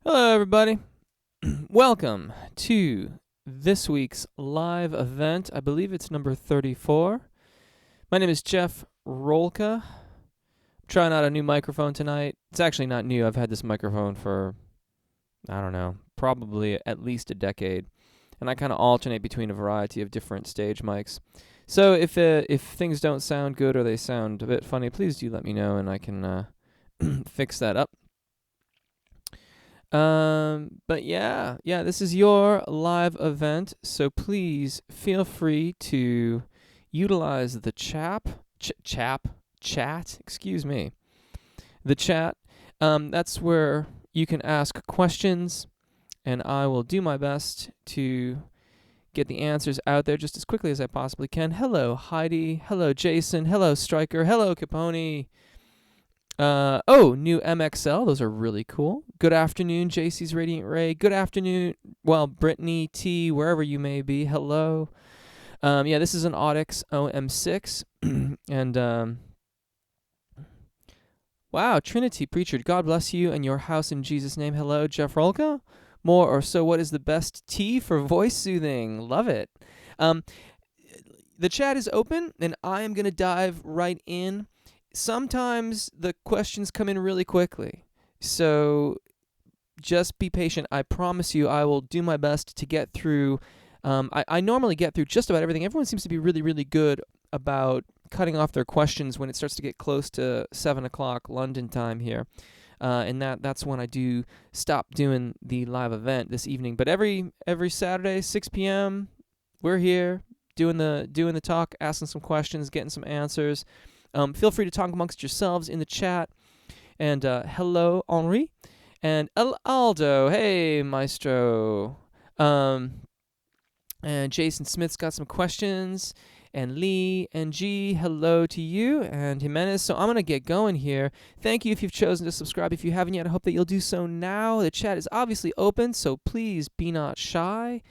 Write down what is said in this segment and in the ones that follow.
Hello, everybody. Welcome to this week's live event. I believe it's number 34. My name is Jeff Rolka. I'm trying out a new microphone tonight. It's actually not new. I've had this microphone for, I don't know, probably at least a decade. And I kind of alternate between a variety of different stage mics. So if things don't sound good or they sound a bit funny, please do let me know and I can fix that up. But yeah, this is your live event, so please feel free to utilize the chat, excuse me, the chat. That's where you can ask questions, and I will do my best to get the answers out there just as quickly as I possibly can. Hello, Heidi. Hello, Jason. Hello, Striker. Hello, Capone. New MXL. Those are really cool. Good afternoon, JC's Radiant Ray. Good afternoon, Brittany T, wherever you may be. Hello. This is an Audix OM6. And, wow, Trinity Preacher, God bless you and your house in Jesus' name. Hello, Jeff Rolka. More or so, what is the best tea for voice soothing? Love it. The chat is open, and I am going to dive right in. Sometimes the questions come in really quickly, so just be patient. I promise you I will do my best to get through. I normally get through just about everything. Everyone seems to be really, really good about cutting off their questions when it starts to get close to 7 o'clock London time here. And that's when I do stop doing the live event this evening. But every Saturday, 6 p.m., we're here doing the talk, asking some questions, getting some answers. Feel free to talk amongst yourselves in the chat. And hello, Henri. And Aldo. Hey, Maestro. And Jason Smith's got some questions. And Lee and G, hello to you. And Jimenez. So I'm going to get going here. Thank you if you've chosen to subscribe. If you haven't yet, I hope that you'll do so now. The chat is obviously open, so please be not shy.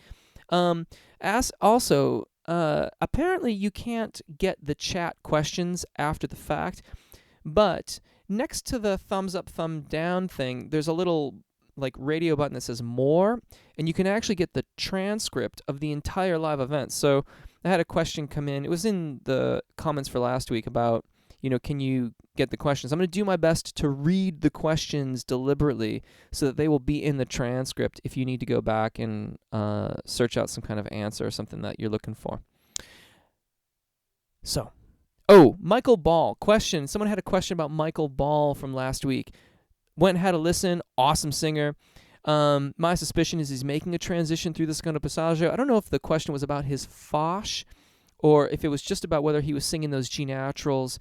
Apparently you can't get the chat questions after the fact, but next to the thumbs up, thumb down thing, there's a little radio button that says more, and you can actually get the transcript of the entire live event. So I had a question come in. It was in the comments for last week about, can you get the questions? I'm going to do my best to read the questions deliberately so that they will be in the transcript if you need to go back and search out some kind of answer or something that you're looking for. So, Michael Ball. Question. Someone had a question about Michael Ball from last week. Went and had a listen. Awesome singer. My suspicion is he's making a transition through the secondo passaggio. I don't know if the question was about his Fosh or if it was just about whether he was singing those G naturals,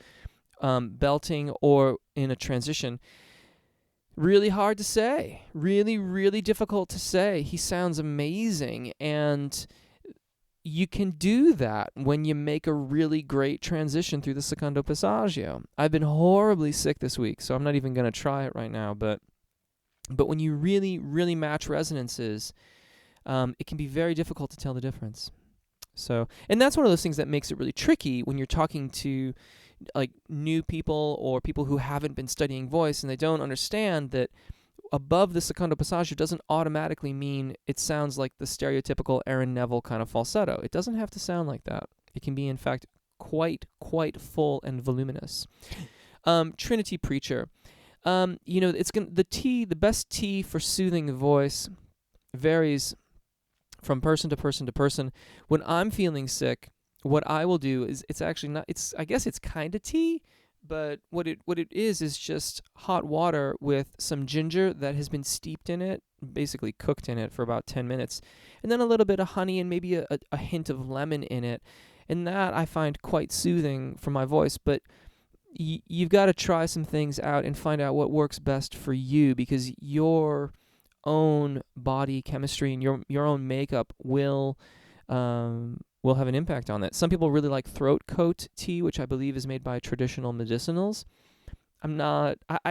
belting, or in a transition. Really hard to say. Really, really difficult to say. He sounds amazing, and you can do that when you make a really great transition through the secondo passaggio. I've been horribly sick this week, so I'm not even going to try it right now, but when you really, really match resonances, it can be very difficult to tell the difference. So, and that's one of those things that makes it really tricky when you're talking to new people or people who haven't been studying voice and they don't understand that above the secondo passaggio doesn't automatically mean it sounds like the stereotypical Aaron Neville kind of falsetto. It doesn't have to sound like that. It can be, in fact, quite full and voluminous. Trinity Preacher. The best tea for soothing the voice varies from person to person to person. When I'm feeling sick, what I will do is I guess it's kind of tea, but what it is just hot water with some ginger that has been steeped in it, basically cooked in it for about 10 minutes, and then a little bit of honey and maybe a hint of lemon in it. And that I find quite soothing for my voice, but you've got to try some things out and find out what works best for you, because your own body chemistry and your own makeup will have an impact on that. Some people really like throat coat tea, which I believe is made by traditional medicinals. I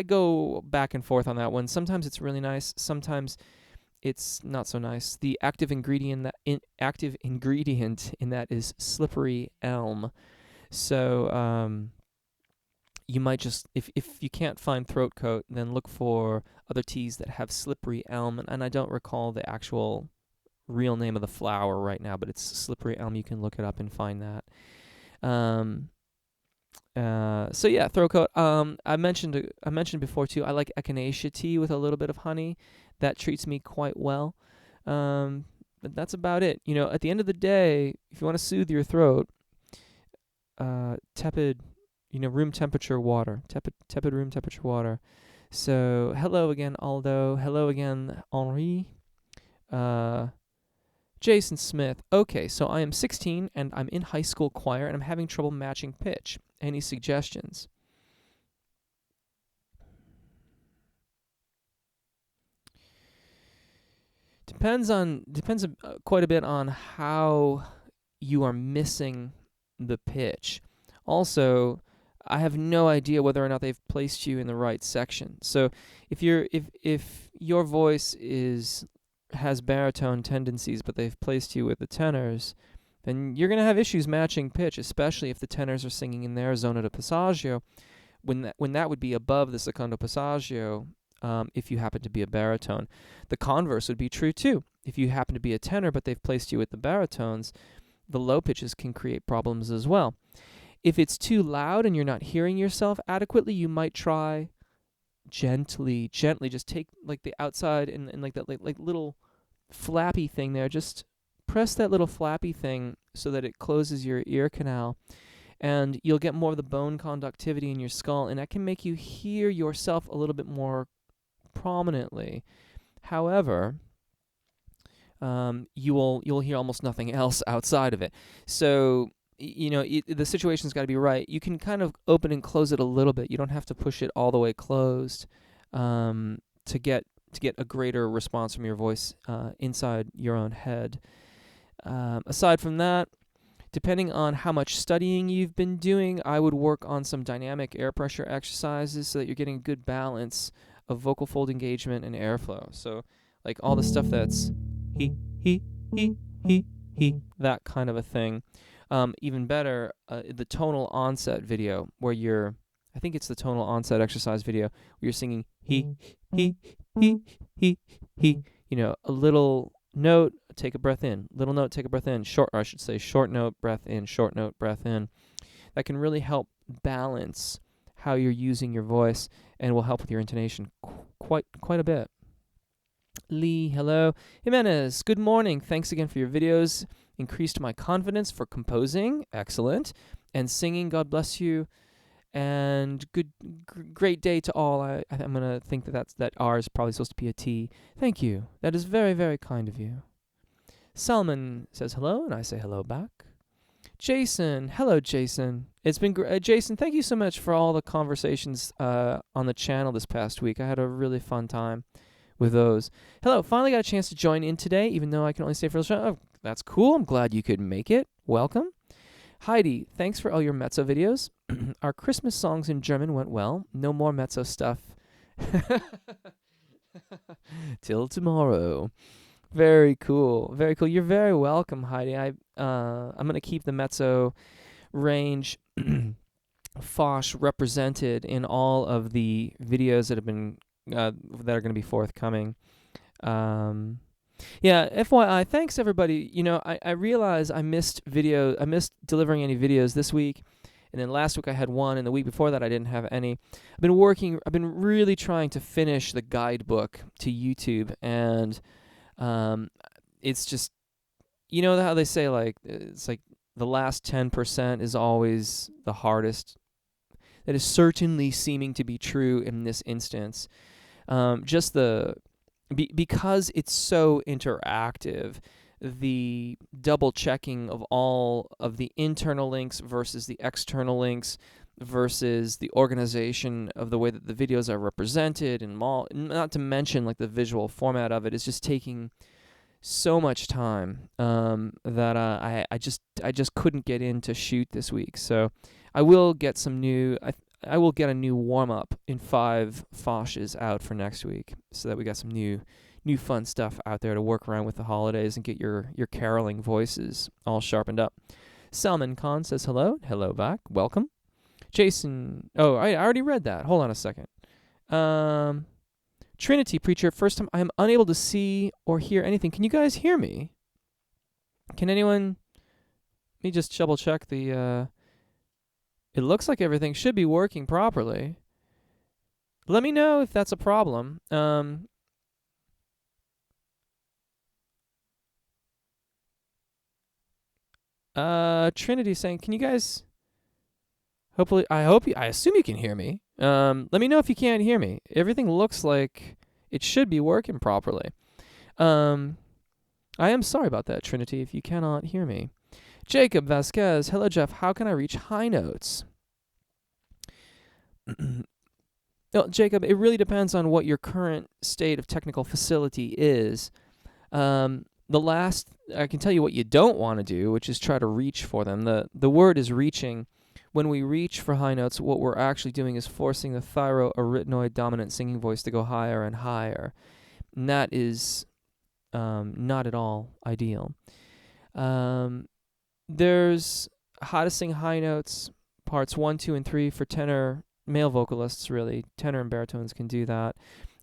go back and forth on that one. Sometimes it's really nice. Sometimes it's not so nice. The active ingredient in that is slippery elm. So you might just, if you can't find throat coat, then look for other teas that have slippery elm. And I don't recall the actual real name of the flower right now, but it's slippery elm. You can look it up and find that. So yeah, throat coat. I mentioned before too. I like echinacea tea with a little bit of honey. That treats me quite well. But that's about it. At the end of the day, if you want to soothe your throat, tepid, room temperature water. Tepid room temperature water. So hello again, Aldo. Hello again, Henri. Jason Smith. Okay, so I am 16 and I'm in high school choir and I'm having trouble matching pitch. Any suggestions? Depends quite a bit on how you are missing the pitch. Also, I have no idea whether or not they've placed you in the right section. So if your voice has baritone tendencies, but they've placed you with the tenors, then you're going to have issues matching pitch, especially if the tenors are singing in their zona de passaggio, when that would be above the secondo passaggio, if you happen to be a baritone. The converse would be true too. If you happen to be a tenor, but they've placed you with the baritones, the low pitches can create problems as well. If it's too loud and you're not hearing yourself adequately, you might try gently just take like the outside and like that like little flappy thing there, just press that little flappy thing so that it closes your ear canal, and you'll get more of the bone conductivity in your skull, and that can make you hear yourself a little bit more prominently. However, you'll hear almost nothing else outside of it. So the situation's got to be right. You can kind of open and close it a little bit. You don't have to push it all the way closed to get a greater response from your voice inside your own head. Aside from that, depending on how much studying you've been doing, I would work on some dynamic air pressure exercises so that you're getting a good balance of vocal fold engagement and airflow. So like all the stuff that's he, that kind of a thing. Even better, the tonal onset video where I think it's the tonal onset exercise video where you're singing he, a little note, take a breath in, little note, take a breath in, short note, breath in, short note, breath in. That can really help balance how you're using your voice and will help with your intonation quite a bit. Lee, hello. Jimenez, good morning. Thanks again for your videos. Increased my confidence for composing. Excellent. And singing. God bless you. And great day to all. I'm going to think that R is probably supposed to be a T. Thank you. That is very, very kind of you. Salman says hello, and I say hello back. Jason. Hello, Jason. It's been great. Jason, thank you so much for all the conversations on the channel this past week. I had a really fun time with those. Hello, finally got a chance to join in today, even though I can only stay for the show. Oh, that's cool. I'm glad you could make it. Welcome. Heidi, thanks for all your mezzo videos. Our Christmas songs in German went well. No more mezzo stuff. Till tomorrow. Very cool. Very cool. You're very welcome, Heidi. I'm going to keep the mezzo range Fosh represented in all of the videos that have been that are going to be forthcoming. Yeah, FYI, thanks everybody. I realize I missed delivering any videos this week, and then last week I had one, and the week before that I didn't have any. I've been really trying to finish the guidebook to YouTube, and it's just, how they say, like, it's like the last 10% is always the hardest. That is certainly seeming to be true in this instance. Because it's so interactive, the double checking of all of the internal links versus the external links versus the organization of the way that the videos are represented, and not to mention like the visual format of it, is just taking so much time that I just couldn't get in to shoot this week. So I will get some new. I will get a new warm-up in 5 Foshes out for next week, so that we got some new fun stuff out there to work around with the holidays and get your caroling voices all sharpened up. Salman Khan says hello. Hello back. Welcome. Jason. Oh, I already read that. Hold on a second. Um, Trinity Preacher. First time I am unable to see or hear anything. Can you guys hear me? Can anyone? Let me just double check the. It looks like everything should be working properly. Let me know if that's a problem. Trinity saying, can you guys? Hopefully, I assume you can hear me. Let me know if you can't hear me. Everything looks like it should be working properly. Um, I am sorry about that, Trinity, if you cannot hear me. Jacob Vasquez, hello, Jeff. How can I reach high notes? Well, Jacob, it really depends on what your current state of technical facility is. I can tell you what you don't want to do, which is try to reach for them. The word is reaching. When we reach for high notes, what we're actually doing is forcing the thyroarytenoid dominant singing voice to go higher and higher. And that is not at all ideal. There's how to sing high notes, parts 1, 2, and 3 for tenor male vocalists, really. Tenor and baritones can do that.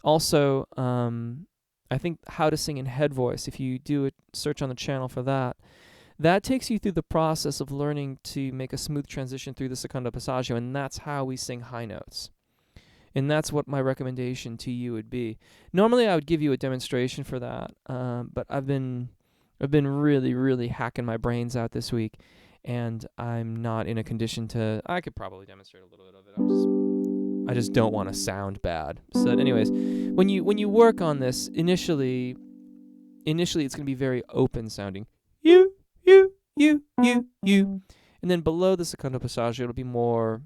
Also, I think how to sing in head voice, if you do a search on the channel for that, that takes you through the process of learning to make a smooth transition through the secondo passaggio, and that's how we sing high notes. And that's what my recommendation to you would be. Normally, I would give you a demonstration for that, but I've been really, really hacking my brains out this week, and I'm not in a condition to. I could probably demonstrate a little bit of it. I just don't want to sound bad. So, anyways, when you work on this initially it's going to be very open sounding. You, and then below the secondo passaggio, it'll be more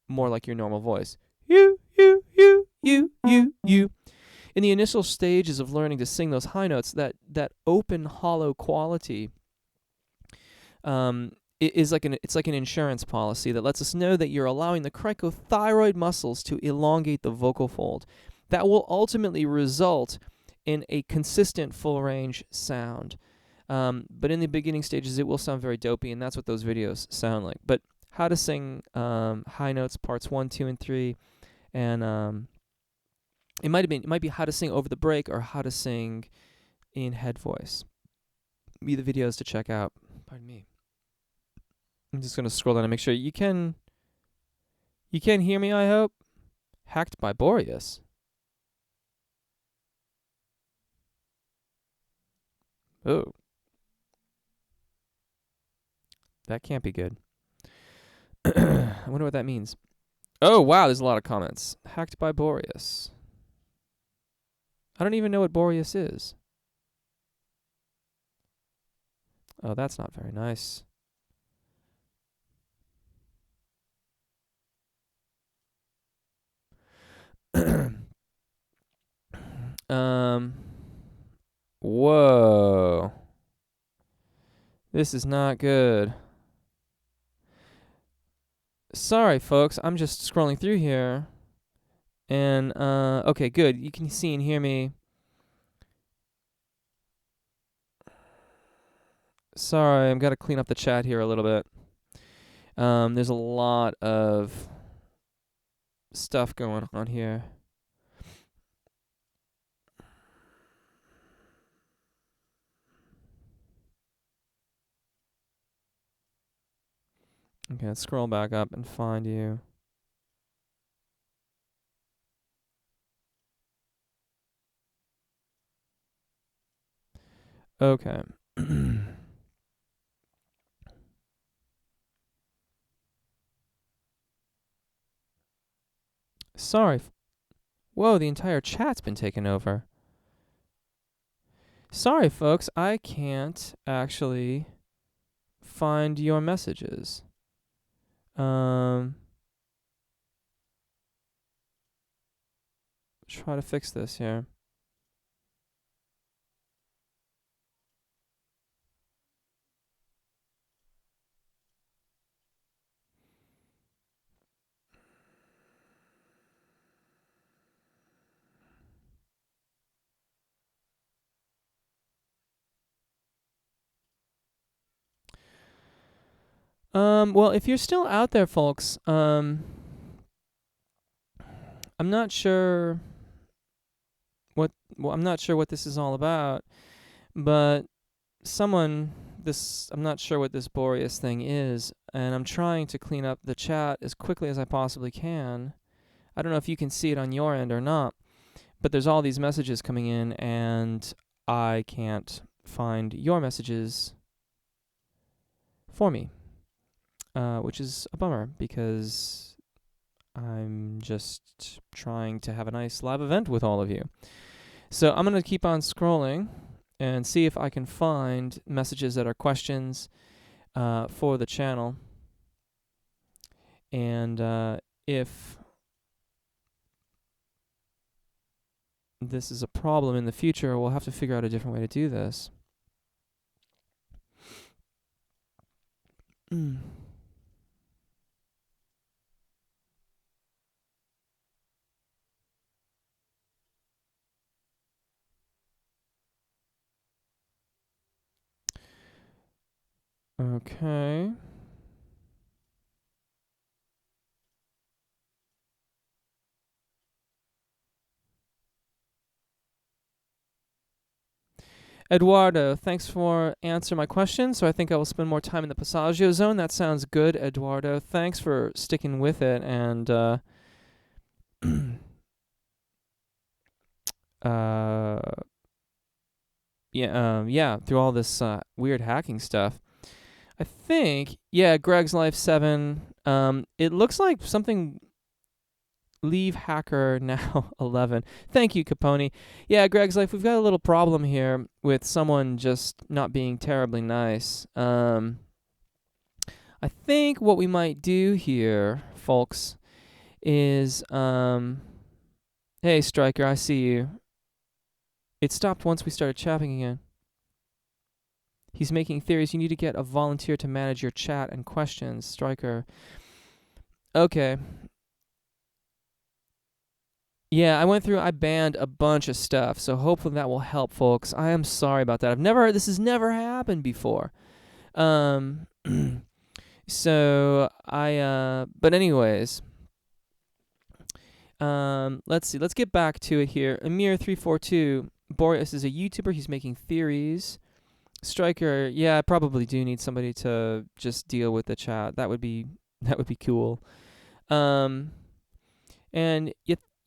like your normal voice. You. In the initial stages of learning to sing those high notes, that open, hollow quality it's like an insurance policy that lets us know that you're allowing the cricothyroid muscles to elongate the vocal fold. That will ultimately result in a consistent full range sound. But in the beginning stages, it will sound very dopey, and that's what those videos sound like. But how to sing high notes, parts 1, 2, and 3, and it might be how to sing over the break or how to sing in head voice. Be the videos to check out. Pardon me. I'm just gonna scroll down and make sure you can hear me. I hope. Hacked by Boreas. Oh, that can't be good. I wonder what that means. Oh wow, there's a lot of comments. Hacked by Boreas. I don't even know what Boreas is. Oh, that's not very nice. Whoa. This is not good. Sorry, folks. I'm just scrolling through here. And, okay, good. You can see and hear me. Sorry, I've got to clean up the chat here a little bit. There's a lot of stuff going on here. Okay, let's scroll back up and find you. Okay. Sorry. Whoa, the entire chat's been taken over. Sorry, folks. I can't actually find your messages. Try to fix this here. Well, if you're still out there, folks, I'm not sure I'm not sure what this is all about, but I'm not sure what this Boreas thing is, and I'm trying to clean up the chat as quickly as I possibly can. I don't know if you can see it on your end or not, but there's all these messages coming in, and I can't find your messages for me, which is a bummer because I'm just trying to have a nice live event with all of you. So I'm going to keep on scrolling and see if I can find messages that are questions for the channel. And if this is a problem in the future, we'll have to figure out a different way to do this. Okay. Eduardo, thanks for answering my question. So I think I will spend more time in the Passaggio zone. That sounds good, Eduardo. Thanks for sticking with it and through all this weird hacking stuff. I think, Greg's Life 7. It looks like something. Leave hacker now 11. Thank you, Capone. Yeah, Greg's Life, we've got a little problem here with someone just not being terribly nice. I think what we might do here, folks, is hey, Striker, I see you. It stopped once we started chatting again. He's making theories. You need to get a volunteer to manage your chat and questions, Striker. Okay. Yeah, I banned a bunch of stuff, so hopefully that will help, folks. I am sorry about that. This has never happened before. So but anyways, let's see. Let's get back to it here. Amir342, Boreas is a YouTuber. He's making theories. Striker, yeah, I probably do need somebody to just deal with the chat. That would be cool. And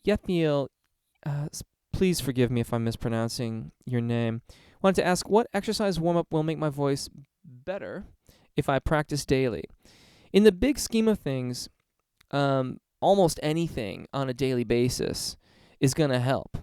Yethiel, please forgive me if I'm mispronouncing your name. Wanted to ask, what exercise warm-up will make my voice better if I practice daily? In the big scheme of things, almost anything on a daily basis is going to help.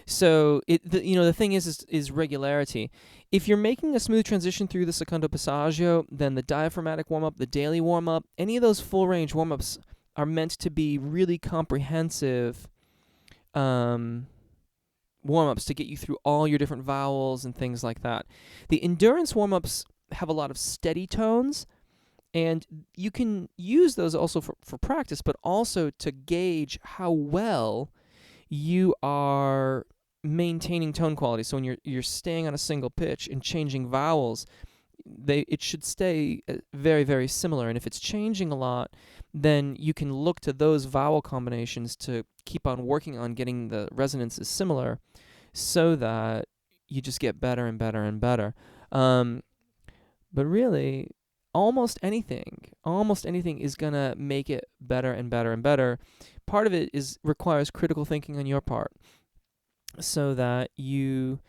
So the thing is regularity. If you're making a smooth transition through the secondo passaggio, then the diaphragmatic warm-up, the daily warm-up, any of those full-range warm-ups are meant to be really comprehensive warm-ups to get you through all your different vowels and things like that. The endurance warm-ups have a lot of steady tones, and you can use those also for practice, but also to gauge how well you are maintaining tone quality. So when you're staying on a single pitch and changing vowels, it should stay very, very similar. And if it's changing a lot, then you can look to those vowel combinations to keep on working on getting the resonances similar, so that you just get better and better and better. But really, almost anything is gonna make it better and better and better. Part of it requires critical thinking on your part, so that you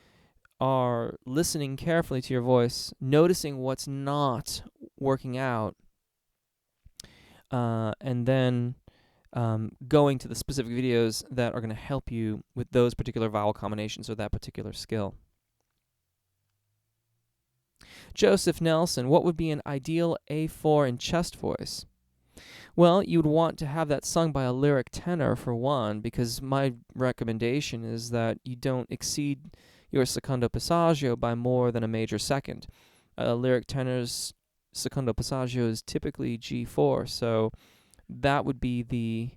are listening carefully to your voice, noticing what's not working out, and then going to the specific videos that are going to help you with those particular vowel combinations or that particular skill. Joseph Nelson, what would be an ideal A4 in chest voice? Well, you would want to have that sung by a lyric tenor for one, because my recommendation is that you don't exceed your secondo passaggio by more than a major second. A lyric tenor's secondo passaggio is typically G4, so that would be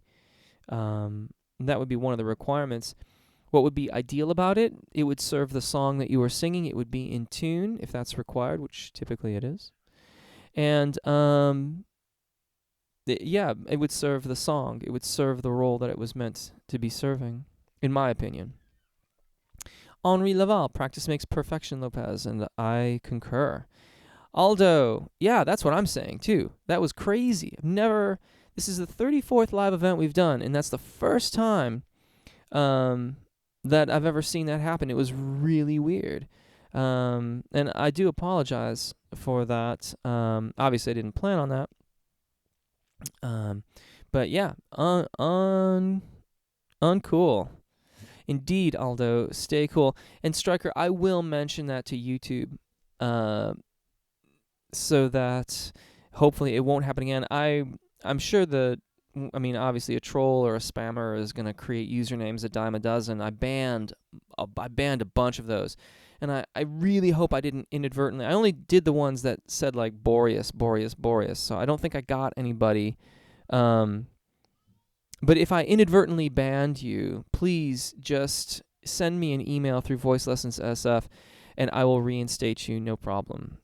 one of the requirements. what would be ideal about it? It would serve the song that you were singing. It would be in tune if that's required, which typically it is. And it would serve the song. It would serve the role that it was meant to be serving, in my opinion. Henri Laval, practice makes perfection, Lopez, and I concur. Aldo, yeah, that's what I'm saying too. That was crazy. This is the 34th live event we've done, and that's the first time that I've ever seen that happen. It was really weird. And I do apologize for that. Obviously, I didn't plan on that. But yeah, uncool. Indeed, Aldo, stay cool. And Striker, I will mention that to YouTube, so that hopefully it won't happen again. I'm sure obviously a troll or a spammer is going to create usernames a dime a dozen. I banned a bunch of those. And I really hope I didn't inadvertently. I only did the ones that said like Boreas. So I don't think I got anybody. But if I inadvertently banned you, please just send me an email through Voice Lessons SF, and I will reinstate you, no problem.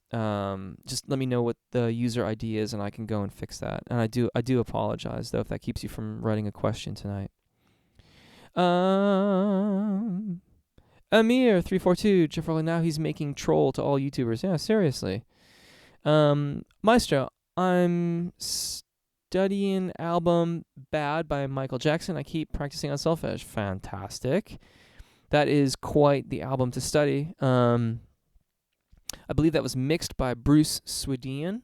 Just let me know what the user ID is, and I can go and fix that. And I do apologize, though, if that keeps you from writing a question tonight. Amir342, Jeff Rolka, now he's making troll to all YouTubers. Yeah, seriously. Maestro, I'm studying album Bad by Michael Jackson. I keep practicing on solfege. Fantastic. That is quite the album to study. I believe that was mixed by Bruce Swedian.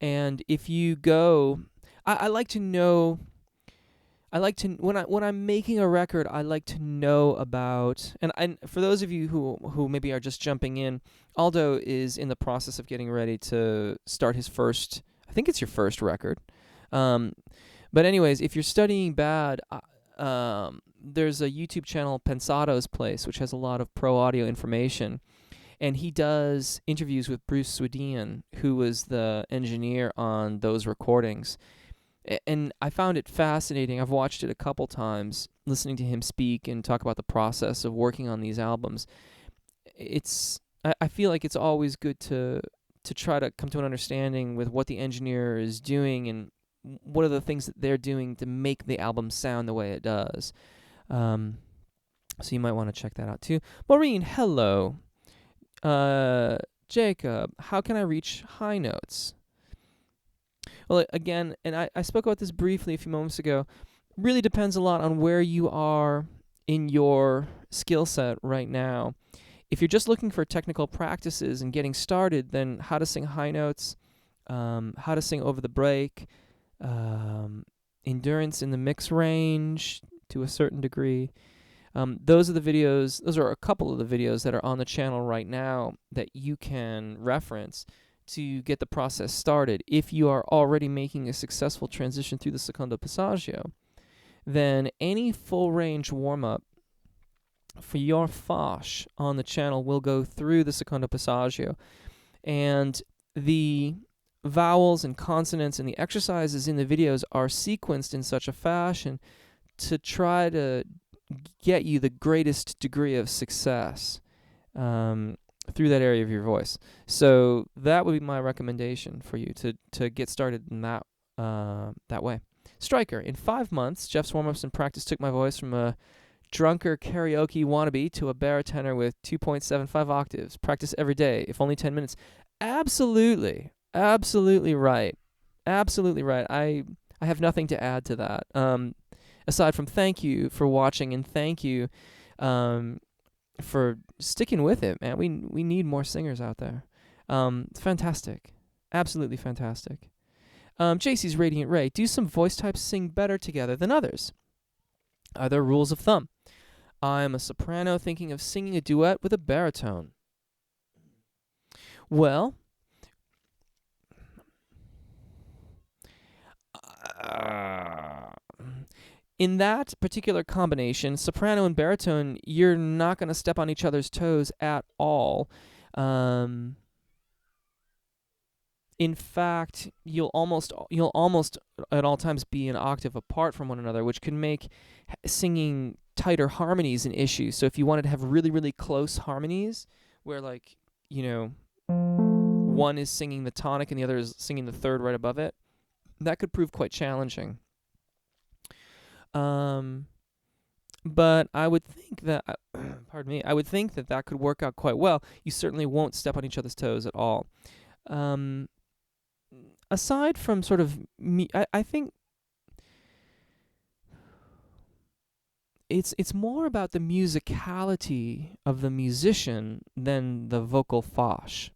And if you go, I like to know. When I'm making a record, I like to know about, and for those of you who maybe are just jumping in, Aldo is in the process of getting ready to start his first, I think it's your first record. But anyways, if you're studying Bad, there's a YouTube channel, Pensado's Place, which has a lot of pro audio information. And he does interviews with Bruce Swedian, who was the engineer on those recordings. And I found it fascinating. I've watched it a couple times, listening to him speak and talk about the process of working on these albums. I feel like it's always good to try to come to an understanding with what the engineer is doing and what are the things that they're doing to make the album sound the way it does. So you might want to check that out too. Maureen, hello. Jacob, how can I reach high notes? Well, again, and I spoke about this briefly a few moments ago, really depends a lot on where you are in your skill set right now. If you're just looking for technical practices and getting started, then how to sing high notes, how to sing over the break, endurance in the mix range to a certain degree. Those are a couple of the videos that are on the channel right now that you can reference to get the process started. If you are already making a successful transition through the secondo passaggio, then any full range warm-up for your fash on the channel will go through the secondo passaggio. And the vowels and consonants and the exercises in the videos are sequenced in such a fashion to try to get you the greatest degree of success through that area of your voice. So that would be my recommendation for you to get started in that way. Striker, in 5 months, Jeff's warm-ups and practice took my voice from a drunker karaoke wannabe to a baritone with 2.75 octaves. Practice every day, if only 10 minutes. Absolutely right. Absolutely right. I have nothing to add to that. Aside from thank you for watching and thank you for sticking with it, man. We need more singers out there. It's fantastic. Absolutely fantastic. JC's Radiant Ray. Do some voice types sing better together than others? Are there rules of thumb? I'm a soprano thinking of singing a duet with a baritone. Well, in that particular combination, soprano and baritone, you're not going to step on each other's toes at all. In fact, you'll almost at all times be an octave apart from one another, which can make singing tighter harmonies an issue. So if you wanted to have really, really close harmonies where, like, one is singing the tonic and the other is singing the third right above it, that could prove quite challenging. But I would think that, pardon me, I would think that that could work out quite well. You certainly won't step on each other's toes at all. Aside from sort of, I think it's more about the musicality of the musician than the vocal fache.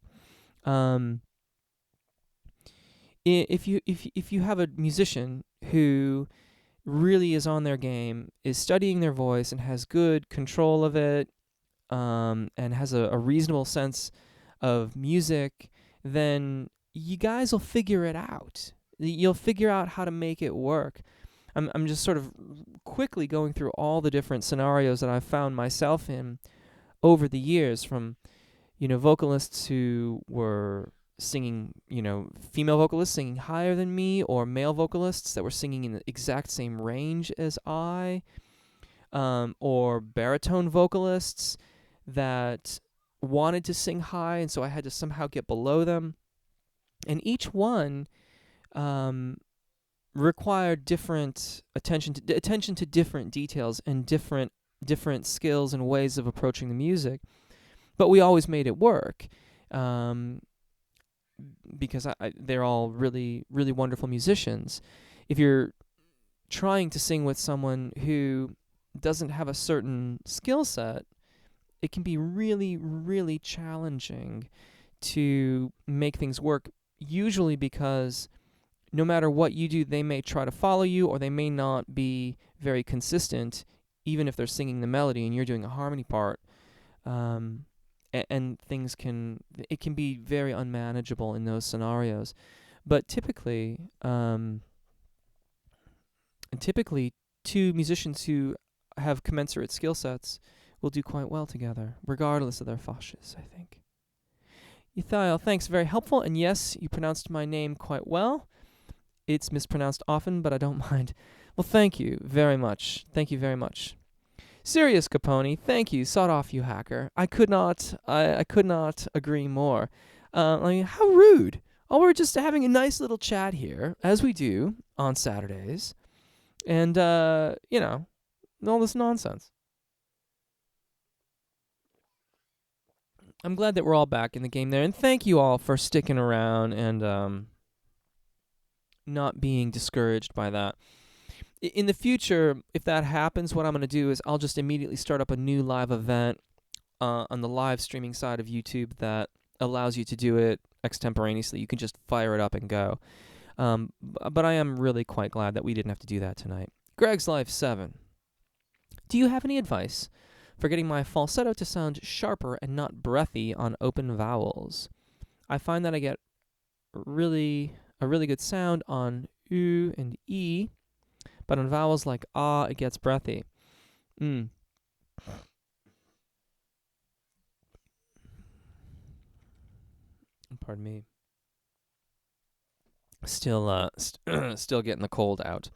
If you have a musician who really is on their game, is studying their voice, and has good control of it, and has a reasonable sense of music, then you guys will figure it out. You'll figure out how to make it work. I'm just sort of quickly going through all the different scenarios that I've found myself in over the years, from vocalists who were singing, female vocalists singing higher than me, or male vocalists that were singing in the exact same range as I, or baritone vocalists that wanted to sing high, and so I had to somehow get below them. And each one required different attention to different details and different skills and ways of approaching the music. But we always made it work. Because they're all really, really wonderful musicians. If you're trying to sing with someone who doesn't have a certain skill set, it can be really, really challenging to make things work, usually because no matter what you do, they may try to follow you, or they may not be very consistent, even if they're singing the melody and you're doing a harmony part. And it can be very unmanageable in those scenarios. But typically two musicians who have commensurate skill sets will do quite well together, regardless of their faches, I think. Ethiel, thanks, very helpful. And yes, you pronounced my name quite well. It's mispronounced often, but I don't mind. Well, thank you very much. Thank you very much. Sirius Capone, thank you. Sawed off, you hacker. I could not agree more. How rude. Oh, we're just having a nice little chat here, as we do on Saturdays. And, all this nonsense. I'm glad that we're all back in the game there. And thank you all for sticking around and not being discouraged by that. In the future, if that happens, what I'm going to do is I'll just immediately start up a new live event on the live streaming side of YouTube that allows you to do it extemporaneously. You can just fire it up and go. But I am really quite glad that we didn't have to do that tonight. Greg's Life 7. Do you have any advice for getting my falsetto to sound sharper and not breathy on open vowels? I find that I get a really good sound on U and E, but on vowels like ah, it gets breathy. Pardon me. Still getting the cold out.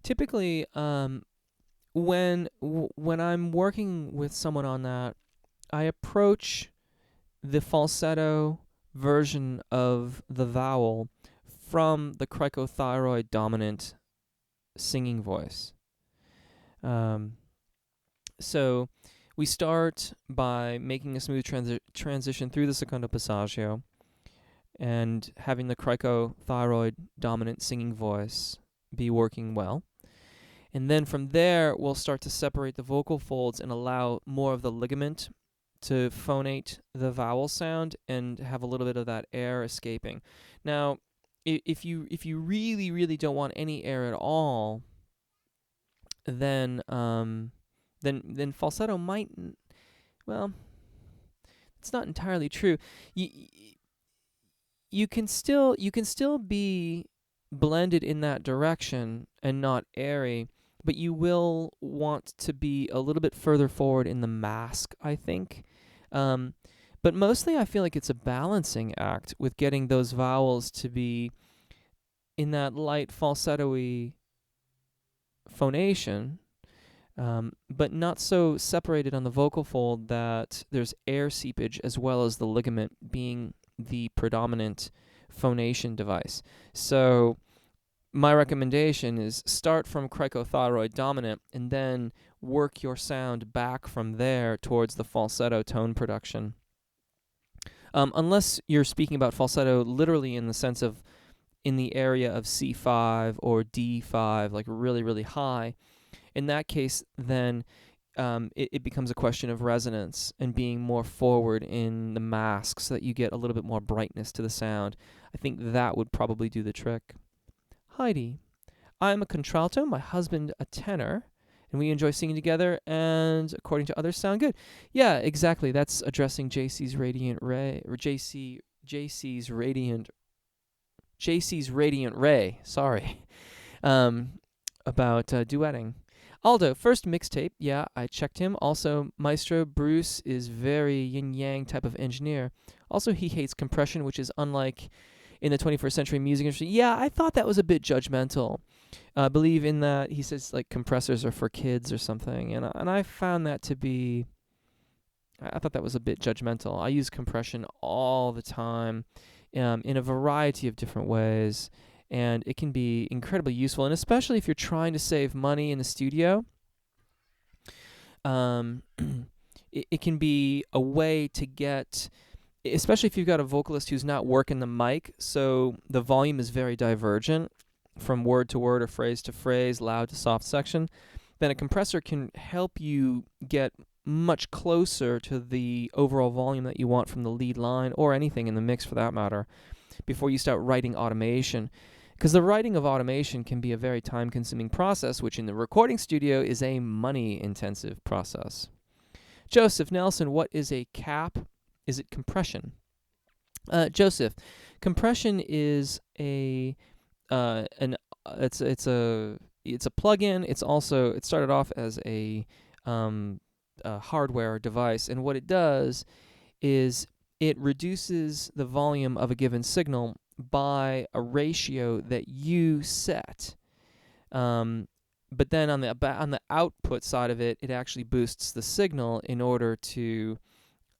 Typically, when I'm working with someone on that, I approach the falsetto version of the vowel from the cricothyroid dominant singing voice. So we start by making a smooth transition through the secondo passaggio and having the cricothyroid dominant singing voice be working well. And then from there, we'll start to separate the vocal folds and allow more of the ligament to phonate the vowel sound and have a little bit of that air escaping. Now, if you really, really don't want any air at all, then falsetto might, well, it's not entirely true. You can still be blended in that direction and not airy, but you will want to be a little bit further forward in the mask, I think. But But mostly I feel like it's a balancing act with getting those vowels to be in that light falsetto-y phonation, but not so separated on the vocal fold that there's air seepage as well as the ligament being the predominant phonation device. So my recommendation is start from cricothyroid dominant and then work your sound back from there towards the falsetto tone production. Unless you're speaking about falsetto literally in the sense of in the area of C5 or D5, like really, really high, in that case, then it becomes a question of resonance and being more forward in the mask so that you get a little bit more brightness to the sound. I think that would probably do the trick. Heidi, I'm a contralto, my husband a tenor, and we enjoy singing together, and according to others, sound good. Yeah, exactly. That's addressing JC's Radiant Ray, or JC's Radiant Ray. Sorry, about duetting. Aldo, first mixtape. Yeah, I checked him. Also, Maestro Bruce is very yin-yang type of engineer. Also, he hates compression, which is unlike in the 21st century music industry. Yeah, I thought that was a bit judgmental. I believe in that he says like compressors are for kids or something, and I found that to be. I thought that was a bit judgmental. I use compression all the time, in a variety of different ways, and it can be incredibly useful, and especially if you're trying to save money in the studio. It can be a way to get, especially if you've got a vocalist who's not working the mic, so the volume is very divergent from word to word or phrase to phrase, loud to soft section, then a compressor can help you get much closer to the overall volume that you want from the lead line, or anything in the mix for that matter, before you start writing automation. Because the writing of automation can be a very time-consuming process, which in the recording studio is a money-intensive process. Joseph Nelson, what is a cap? Is it compression? Joseph, compression is it's a plug-in. It's also, it started off as a hardware device, and what it does is it reduces the volume of a given signal by a ratio that you set. But then on the output side of it, it actually boosts the signal in order to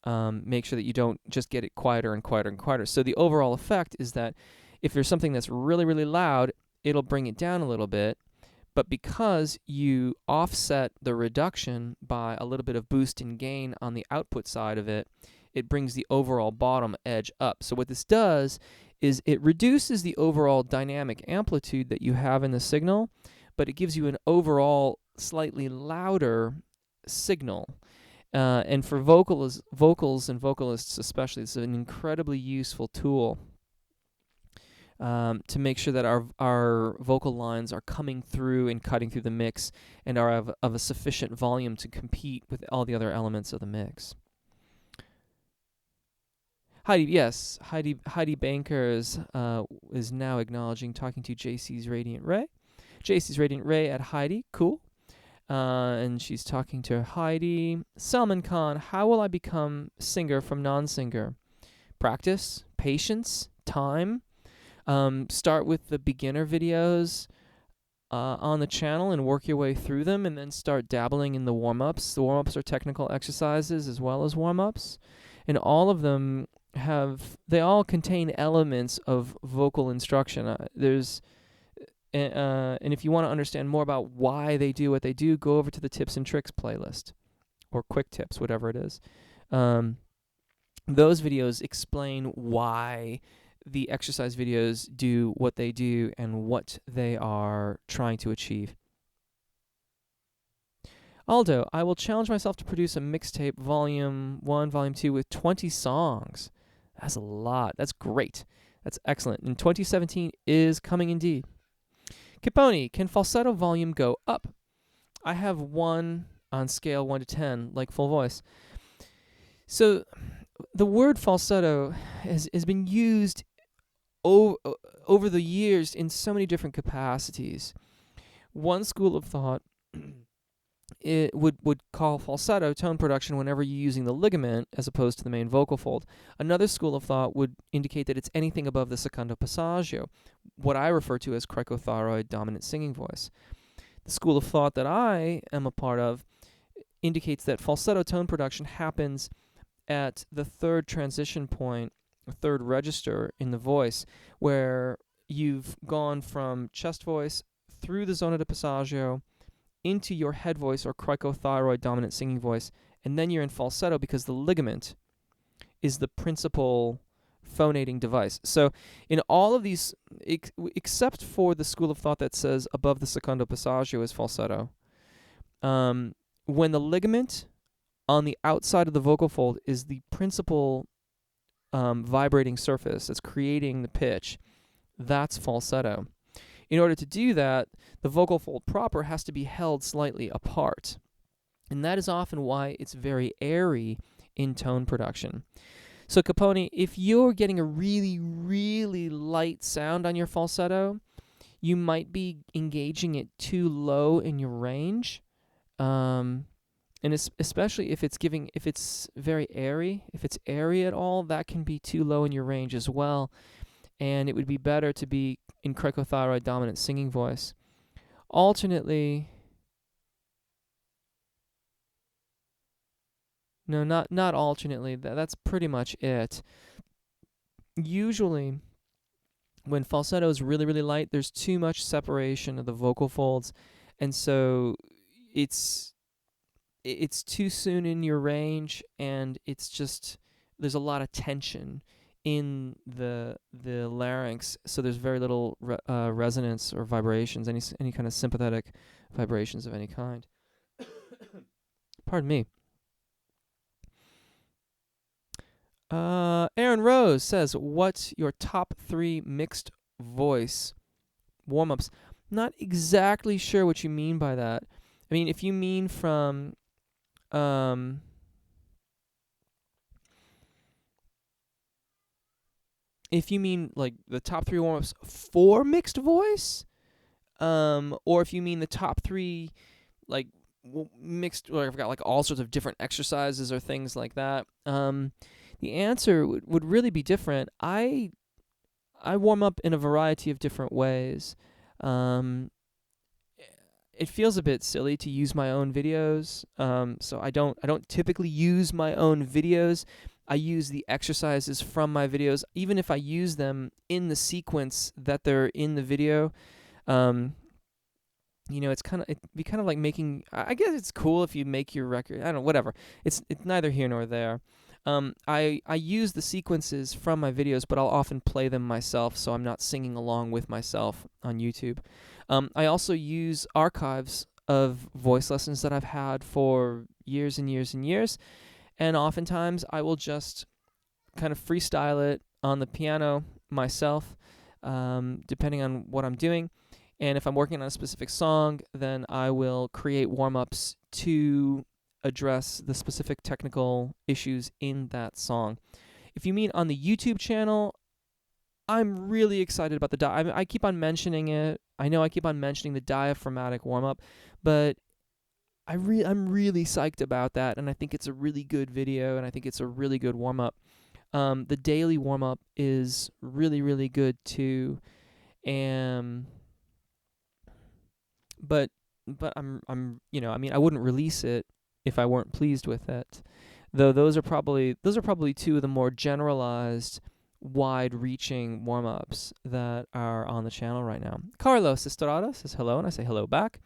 make sure that you don't just get it quieter and quieter and quieter. So the overall effect is that if there's something that's really, really loud, it'll bring it down a little bit. But because you offset the reduction by a little bit of boost and gain on the output side of it, it brings the overall bottom edge up. So what this does is it reduces the overall dynamic amplitude that you have in the signal, but it gives you an overall slightly louder signal. And for vocals and vocalists especially, it's an incredibly useful tool to make sure that our vocal lines are coming through and cutting through the mix and are of a sufficient volume to compete with all the other elements of the mix. Heidi Bankers is now acknowledging talking to JC's Radiant Ray. JC's Radiant Ray at Heidi, cool. And she's talking to Heidi. Salman Khan, how will I become singer from non-singer? Practice, patience, time. Start with the beginner videos on the channel and work your way through them, and then start dabbling in the warm-ups. The warm-ups are technical exercises as well as warm-ups, and all of them they all contain elements of vocal instruction. And if you want to understand more about why they do what they do, go over to the Tips and Tricks playlist, or Quick Tips, whatever it is. Those videos explain why the exercise videos do what they do and what they are trying to achieve. Aldo, I will challenge myself to produce a mixtape, volume 1, volume 2, with 20 songs. That's a lot. That's great. That's excellent. And 2017 is coming indeed. Capone, can falsetto volume go up? I have 1 on scale 1 to 10, like full voice. So the word falsetto has been used over the years in so many different capacities. One school of thought it would call falsetto tone production whenever you're using the ligament as opposed to the main vocal fold. Another school of thought would indicate that it's anything above the secondo passaggio, what I refer to as cricothyroid dominant singing voice. The school of thought that I am a part of indicates that falsetto tone production happens at the third transition point, or third register in the voice, where you've gone from chest voice through the zona de passaggio into your head voice or cricothyroid dominant singing voice, and then you're in falsetto because the ligament is the principal phonating device. So in all of these, except for the school of thought that says above the secondo passaggio is falsetto, when the ligament on the outside of the vocal fold is the principal vibrating surface that's creating the pitch, that's falsetto. In order to do that, the vocal fold proper has to be held slightly apart. And that is often why it's very airy in tone production. So Capone, if you're getting a really, really light sound on your falsetto, you might be engaging it too low in your range. And especially if it's very airy, if it's airy at all, that can be too low in your range as well. And it would be better to be in cricothyroid dominant singing voice. Alternately, no, not alternately. That's pretty much it. Usually, when falsetto is really, really light, there's too much separation of the vocal folds, and so it's too soon in your range, and it's just there's a lot of tension in the larynx, so there's very little resonance or vibrations, any kind of sympathetic vibrations of any kind. Pardon me. Aaron Rose says, what's your top 3 mixed voice warm-ups? Not exactly sure what you mean by that. I mean, if you mean from if you mean like the top 3 warm-ups for mixed voice, or if you mean the top 3 like mixed, or I've got like all sorts of different exercises or things like that, the answer would really be different. I warm up in a variety of different ways. It feels a bit silly to use my own videos, so I don't typically use my own videos. I use the exercises from my videos, even if I use them in the sequence that they're in the video. It'd be kind of like making. I guess it's cool if you make your record. I don't know, whatever. It's neither here nor there. I use the sequences from my videos, but I'll often play them myself, so I'm not singing along with myself on YouTube. I also use archives of voice lessons that I've had for years and years and years, and oftentimes I will just kind of freestyle it on the piano myself, depending on what I'm doing. And if I'm working on a specific song, then I will create warm-ups to address the specific technical issues in that song. If you mean on the YouTube channel, I'm really excited about I keep on mentioning it. I know I keep on mentioning the diaphragmatic warm-up, but I'm really psyched about that, and I think it's a really good video, and I think it's a really good warm-up. The daily warm-up is really, really good too, and but I'm I wouldn't release it if I weren't pleased with it. Though those are probably 2 of the more generalized, wide-reaching warm-ups that are on the channel right now. Carlos Estrada says hello, and I say hello back.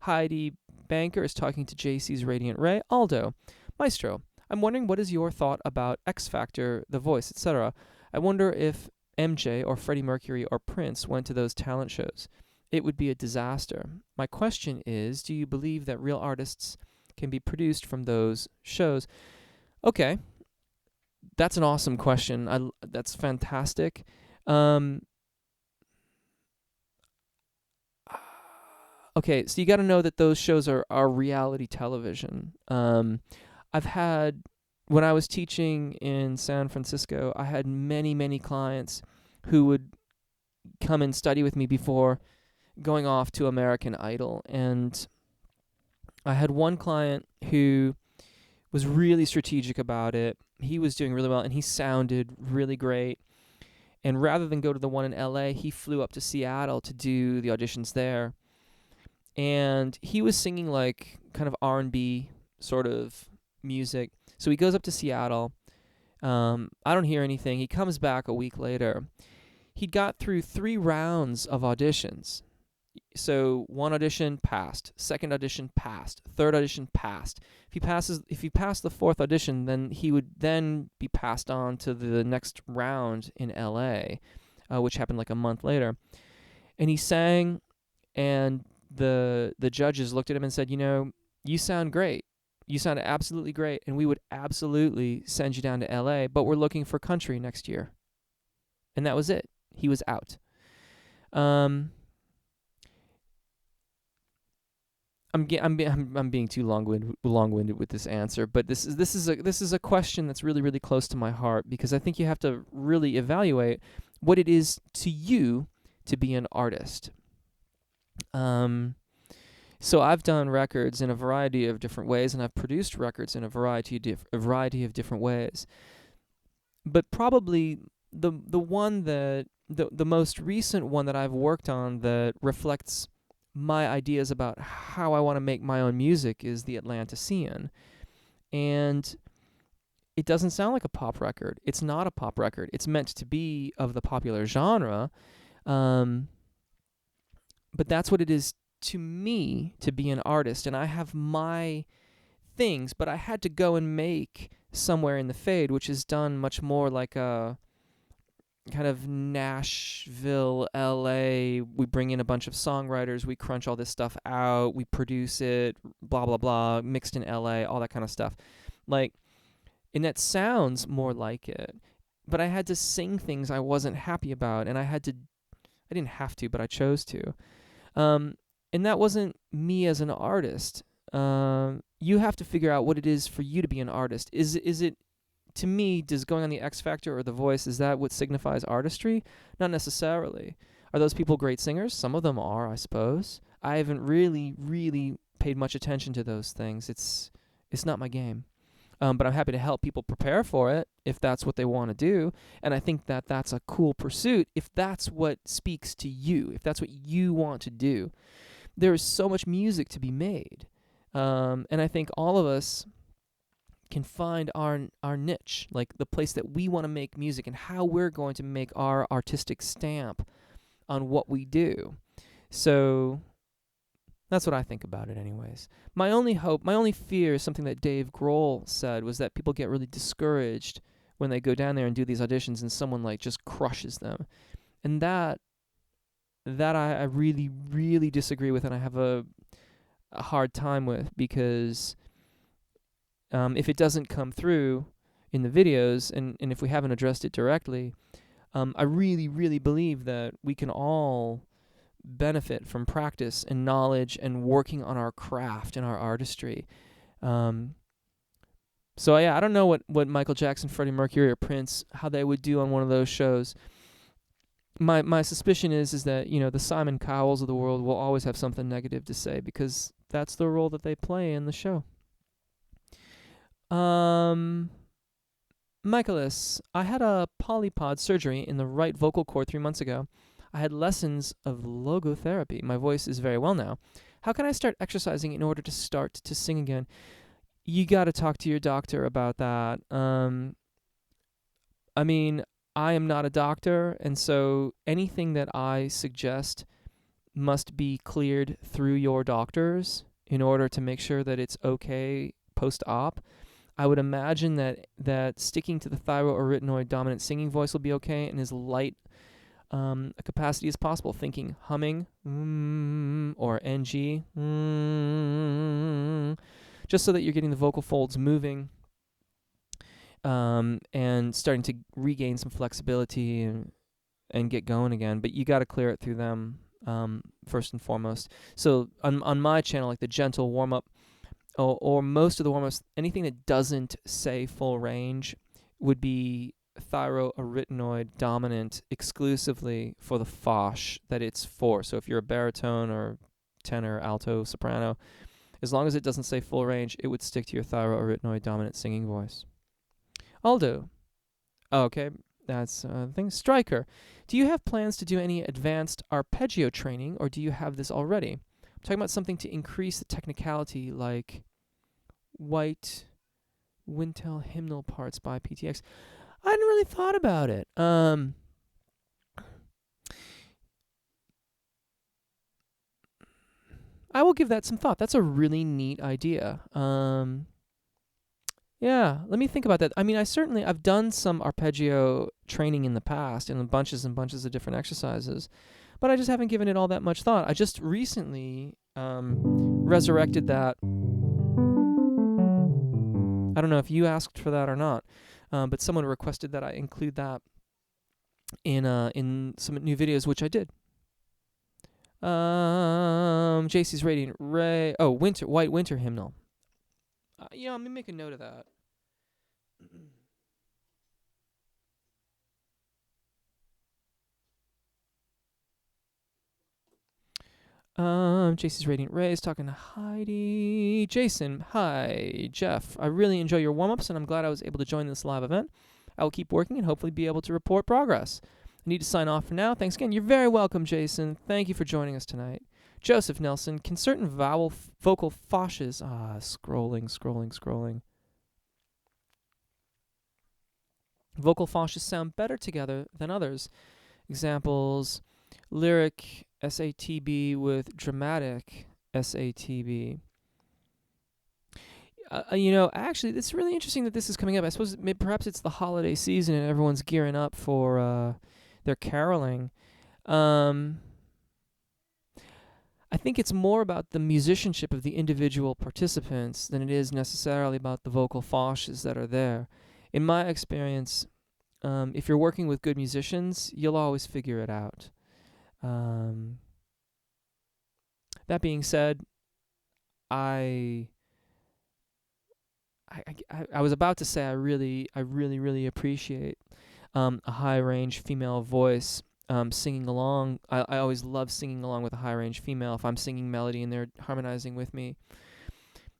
Heidi Banker is talking to JC's Radiant Ray. Aldo, Maestro, I'm wondering what is your thought about X Factor, The Voice, etc. I wonder if MJ or Freddie Mercury or Prince went to those talent shows. It would be a disaster. My question is, do you believe that real artists can be produced from those shows? Okay, that's an awesome question. That's fantastic. Okay, so you got to know that those shows are reality television. I've had, when I was teaching in San Francisco, I had many, many clients who would come and study with me before going off to American Idol, and I had one client who was really strategic about it. He was doing really well, and he sounded really great. And rather than go to the one in LA, he flew up to Seattle to do the auditions there. And he was singing like kind of R&B sort of music. So he goes up to Seattle. I don't hear anything. He comes back a week later. He got through 3 rounds of auditions. So one audition passed, second audition passed, third audition passed. If he passed the 4th audition, then he would then be passed on to the next round in LA, which happened like a month later. And he sang, and the judges looked at him and said, you sound great. You sound absolutely great, and we would absolutely send you down to LA, but we're looking for country next year. And that was it. He was out. I'm being too long-winded with this answer, but this is a question that's really, really close to my heart, because I think you have to really evaluate what it is to you to be an artist. So I've done records in a variety of different ways, and I've produced records in a variety of different ways. But probably the one that the most recent one that I've worked on that reflects my ideas about how I want to make my own music is the Atlantean. And it doesn't sound like a pop record. It's not a pop record. It's meant to be of the popular genre. But that's what it is to me to be an artist. And I have my things, but I had to go and make Somewhere in the Fade, which is done much more like a kind of Nashville, LA. We bring in a bunch of songwriters, we crunch all this stuff out, we produce it, blah, blah, blah, mixed in LA, all that kind of stuff. Like, and that sounds more like it. But I had to sing things I wasn't happy about, and I didn't have to, but I chose to. And that wasn't me as an artist. You have to figure out what it is for you to be an artist. Is it, to me, does going on the X Factor or The Voice, is that what signifies artistry? Not necessarily. Are those people great singers? Some of them are, I suppose. I haven't really, really paid much attention to those things. It's not my game. But I'm happy to help people prepare for it if that's what they want to do. And I think that that's a cool pursuit if that's what speaks to you, if that's what you want to do. There is so much music to be made. And I think all of us can find our niche, like the place that we want to make music and how we're going to make our artistic stamp on what we do. So that's what I think about it anyways. My only hope, my only fear is something that Dave Grohl said, was that people get really discouraged when they go down there and do these auditions and someone like just crushes them. And that I really, really disagree with, and I have a hard time with, because if it doesn't come through in the videos, and if we haven't addressed it directly, I really, really believe that we can all benefit from practice and knowledge and working on our craft and our artistry. So yeah, I don't know what Michael Jackson, Freddie Mercury, or Prince, how they would do on one of those shows. My suspicion is that, the Simon Cowells of the world will always have something negative to say, because that's the role that they play in the show. Michaelis, I had a polypod surgery in the right vocal cord 3 months ago. I had lessons of logotherapy. My voice is very well now. How can I start exercising in order to start to sing again? You got to talk to your doctor about that. I mean, I am not a doctor, and so anything that I suggest must be cleared through your doctors in order to make sure that it's okay post-op. I would imagine that sticking to the thyroarytenoid dominant singing voice will be okay, and as light a capacity as possible, thinking humming or NG, just so that you're getting the vocal folds moving and starting to regain some flexibility and get going again. But you got to clear it through them first and foremost. So on my channel, like the gentle warm-up, or most of the warm-ups, anything that doesn't say full range would be thyroarytenoid dominant exclusively for the fosh that it's for. So if you're a baritone or tenor, alto, soprano, As long as it doesn't say full range, it would stick to your thyroarytenoid dominant singing voice. Aldo. Oh, okay, that's the thing. Striker. Do you have plans to do any advanced arpeggio training, or do you have this already? I'm talking about something to increase the technicality, like White Wintel hymnal parts by PTX. I hadn't really thought about it. I will give that some thought. That's a really neat idea. Yeah, let me think about that. I mean, I've done some arpeggio training in the past in bunches and bunches of different exercises, but I just haven't given it all that much thought. I just recently resurrected that. I don't know if you asked for that or not, but someone requested that I include that in some new videos, which I did. JC's Radiant Ray. Oh, White Winter hymnal. Yeah, I'm gonna make a note of that. JC's Radiant Rays talking to Heidi. Jason, hi. Jeff, I really enjoy your warm-ups, and I'm glad I was able to join this live event. I will keep working and hopefully be able to report progress. I need to sign off for now. Thanks again. You're very welcome, Jason. Thank you for joining us tonight. Joseph Nelson, can certain vocal fauches... scrolling. Vocal fauches sound better together than others. Examples, lyric SATB with dramatic SATB. Actually, it's really interesting that this is coming up. I suppose perhaps it's the holiday season and everyone's gearing up for their caroling. I think it's more about the musicianship of the individual participants than it is necessarily about the vocal fauches that are there. In my experience, if you're working with good musicians, you'll always figure it out. That being said, I was about to say I really appreciate a high range female voice singing along. I always love singing along with a high range female if I'm singing melody and they're harmonizing with me.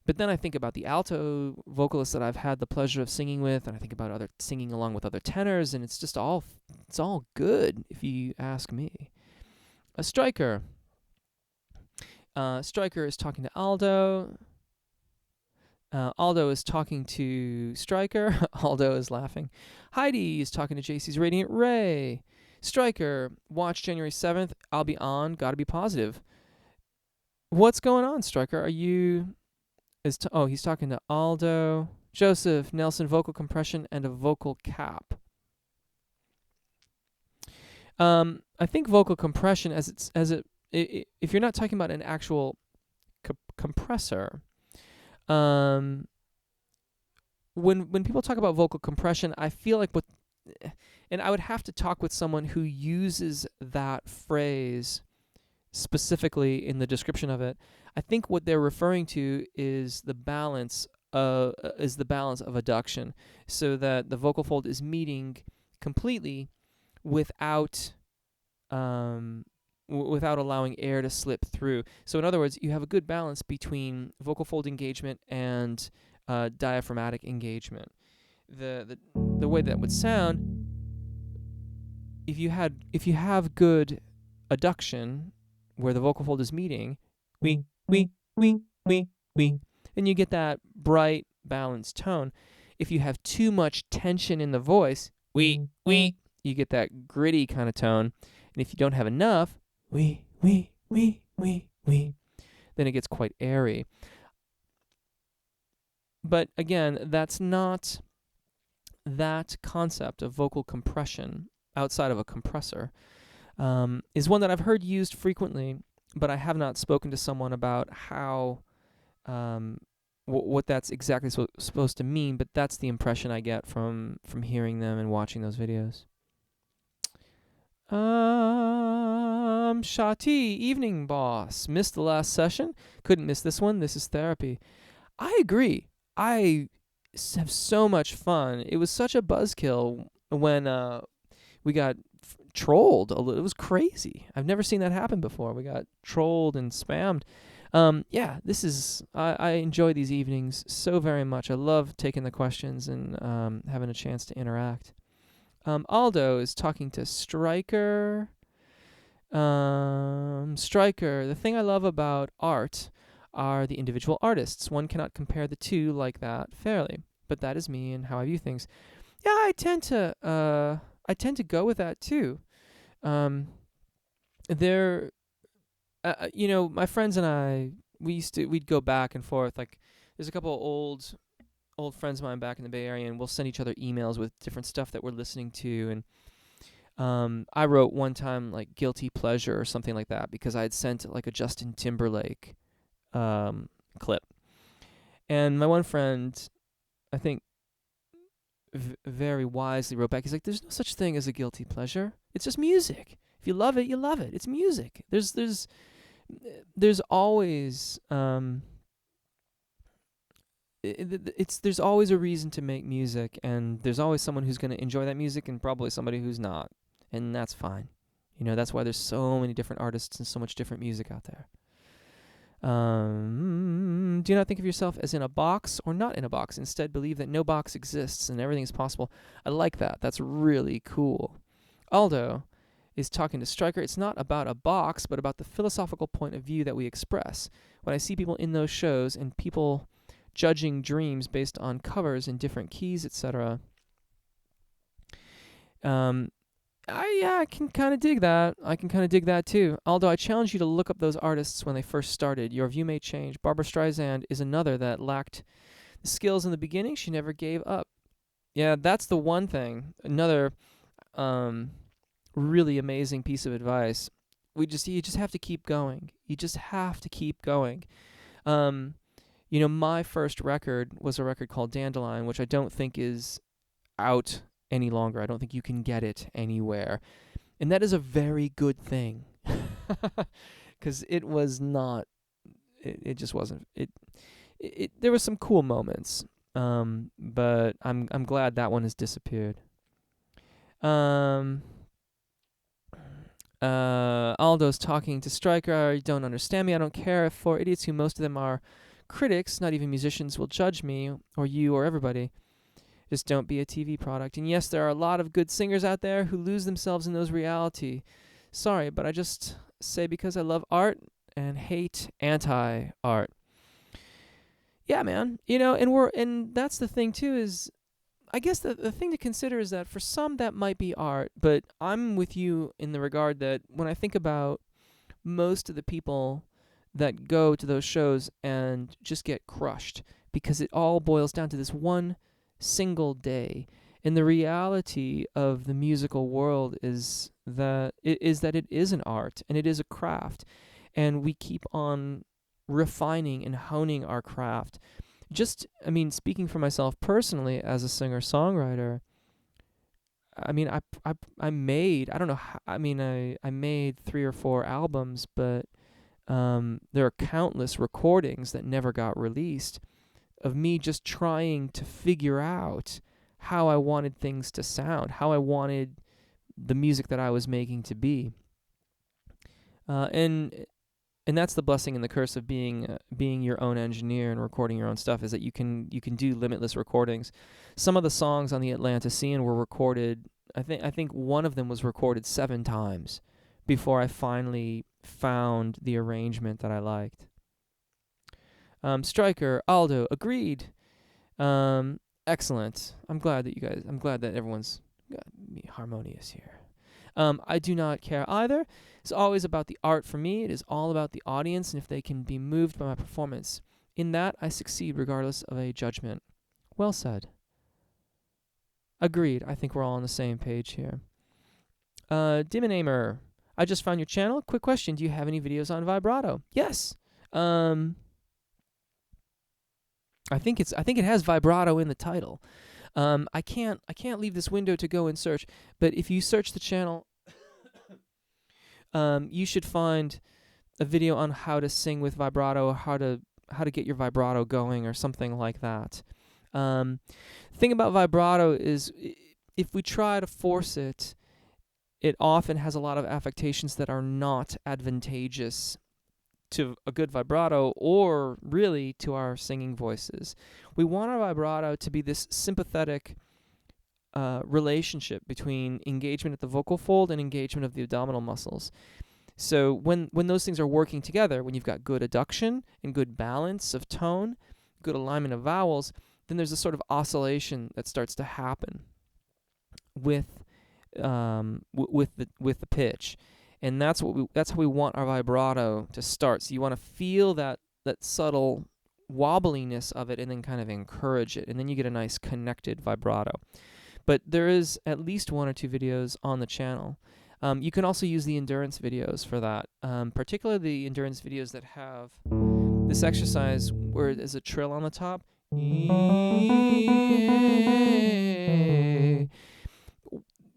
But then I think about the alto vocalists that I've had the pleasure of singing with, and I think about singing along with other tenors, and it's just all good if you ask me. A Striker. Striker is talking to Aldo. Aldo is talking to Striker. Aldo is laughing. Heidi is talking to JC's Radiant Ray. Striker, watch January 7th. I'll be on. Gotta be positive. What's going on, Striker? Are you... he's talking to Aldo. Joseph Nelson, vocal compression and a vocal cap. I think vocal compression, if you're not talking about an actual compressor, when people talk about vocal compression, I feel like and I would have to talk with someone who uses that phrase specifically in the description of it. I think what they're referring to is the balance of adduction, so that the vocal fold is meeting completely without allowing air to slip through. So in other words, you have a good balance between vocal fold engagement and diaphragmatic engagement. The way that would sound, if you have good adduction where the vocal fold is meeting, we, and you get that bright, balanced tone. If you have too much tension in the voice, you get that gritty kind of tone. And if you don't have enough, then it gets quite airy. But again, that's not that concept of vocal compression outside of a compressor is one that I've heard used frequently, but I have not spoken to someone about how what that's exactly supposed to mean. But that's the impression I get from hearing them and watching those videos. Shati, evening boss. Missed the last session. Couldn't miss this one. This is therapy. I agree. I have so much fun. It was such a buzzkill when we got trolled. It was crazy. I've never seen that happen before. We got trolled and spammed. Yeah, this is I enjoy these evenings so very much. I love taking the questions and having a chance to interact. Aldo is talking to Stryker. Stryker, the thing I love about art are the individual artists. One cannot compare the two like that fairly. But that is me and how I view things. Yeah, I tend to go with that too. Um, there, my friends and I, we'd go back and forth. Like, there's a couple of old friends of mine back in the Bay Area, and we'll send each other emails with different stuff that we're listening to. And I wrote one time like guilty pleasure or something like that because I had sent like a Justin Timberlake clip, and my one friend, I think, very wisely wrote back. He's like, "There's no such thing as a guilty pleasure. It's just music. If you love it, you love it. It's music. There's always there's always a reason to make music, and there's always someone who's going to enjoy that music and probably somebody who's not, and that's fine. That's why there's so many different artists and so much different music out there. Do you not think of yourself as in a box or not in a box? Instead, believe that no box exists and everything is possible. I like that. That's really cool. Aldo is talking to Stryker. It's not about a box, but about the philosophical point of view that we express. When I see people in those shows and people judging dreams based on covers in different keys, etc., I can kind of dig that. I can kind of dig that too. Although I challenge you to look up those artists when they first started. Your view may change. Barbra Streisand is another that lacked the skills in the beginning. She never gave up. Yeah, that's the one thing. Another really amazing piece of advice. You just have to keep going. You just have to keep going. My first record was a record called Dandelion, which I don't think is out any longer. I don't think you can get it anywhere. And that is a very good thing. Because it was not, it just wasn't, there were some cool moments. But I'm glad that one has disappeared. Aldo's talking to Stryker. You don't understand me. I don't care. For idiots who most of them are critics, not even musicians, will judge me, or you, or everybody. Just don't be a TV product. And yes, there are a lot of good singers out there who lose themselves in those reality. Sorry, but I just say because I love art and hate anti-art. Yeah, man. And that's the thing too, is I guess the thing to consider is that for some that might be art, but I'm with you in the regard that when I think about most of the people that go to those shows and just get crushed because it all boils down to this one single day. And the reality of the musical world is that it is an art and it is a craft, and we keep on refining and honing our craft. Speaking for myself personally as a singer-songwriter, I made, I don't know how, I made 3 or 4 albums, but there are countless recordings that never got released of me just trying to figure out how I wanted things to sound, how I wanted the music that I was making to be. And that's the blessing and the curse of being your own engineer and recording your own stuff, is that you can do limitless recordings. Some of the songs on the Atlantean were recorded, I think one of them was recorded 7 times before I finally found the arrangement that I liked. Stryker, Aldo, agreed. Excellent. I'm glad that everyone's harmonious here. I do not care either. It's always about the art for me. It is all about the audience and if they can be moved by my performance. In that, I succeed regardless of a judgment. Well said. Agreed. I think we're all on the same page here. Diminamer, I just found your channel. Quick question. Do you have any videos on vibrato? Yes. I think it has vibrato in the title. I can't leave this window to go and search, but if you search the channel, you should find a video on how to sing with vibrato, or how to get your vibrato going, or something like that. Thing about vibrato is if we try to force it, it often has a lot of affectations that are not advantageous to a good vibrato or really to our singing voices. We want our vibrato to be this sympathetic relationship between engagement at the vocal fold and engagement of the abdominal muscles. So when those things are working together, when you've got good adduction and good balance of tone, good alignment of vowels, then there's a sort of oscillation that starts to happen with with the pitch, and that's how we want our vibrato to start. So you want to feel that subtle wobbliness of it, and then kind of encourage it, and then you get a nice connected vibrato. But there is at least 1 or 2 videos on the channel. You can also use the endurance videos for that, particularly the endurance videos that have this exercise where there's a trill on the top.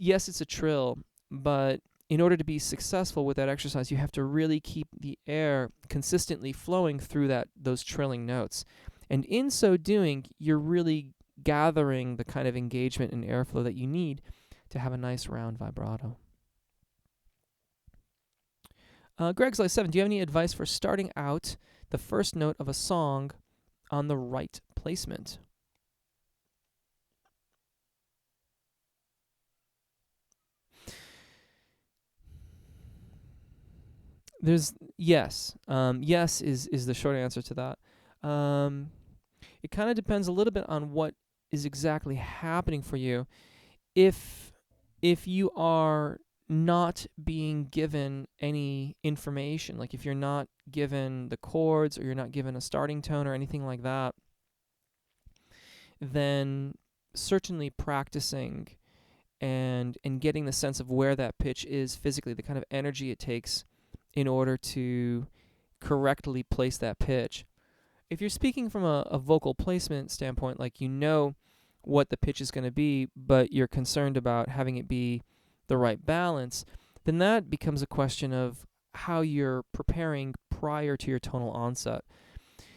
Yes, it's a trill, but in order to be successful with that exercise, you have to really keep the air consistently flowing through those trilling notes. And in so doing, you're really gathering the kind of engagement and airflow that you need to have a nice round vibrato. Greg's Life 7, do you have any advice for starting out the first note of a song on the right placement? There's yes. Yes is the short answer to that. It kind of depends a little bit on what is exactly happening for you. If you are not being given any information, like if you're not given the chords or you're not given a starting tone or anything like that, then certainly practicing and getting the sense of where that pitch is physically, the kind of energy it takes in order to correctly place that pitch. If you're speaking from a vocal placement standpoint, like you know what the pitch is going to be, but you're concerned about having it be the right balance, then that becomes a question of how you're preparing prior to your tonal onset.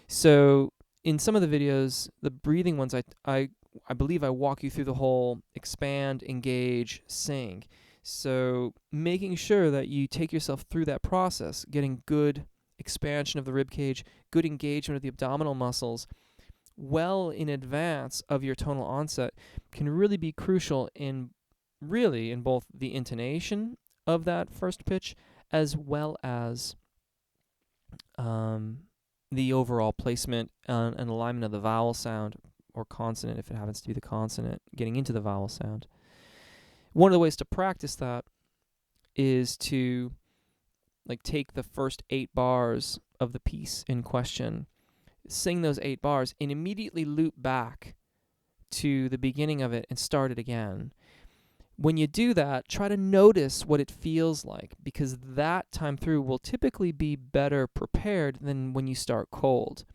So in some of the videos, the breathing ones, I believe I walk you through the whole expand, engage, sing. So making sure that you take yourself through that process, getting good expansion of the rib cage, good engagement of the abdominal muscles, well in advance of your tonal onset, can really be crucial in both the intonation of that first pitch as well as the overall placement and alignment of the vowel sound or consonant, if it happens to be the consonant, getting into the vowel sound. One of the ways to practice that is to take the first 8 bars of the piece in question, sing those 8 bars, and immediately loop back to the beginning of it and start it again. When you do that, try to notice what it feels like, because that time through will typically be better prepared than when you start cold.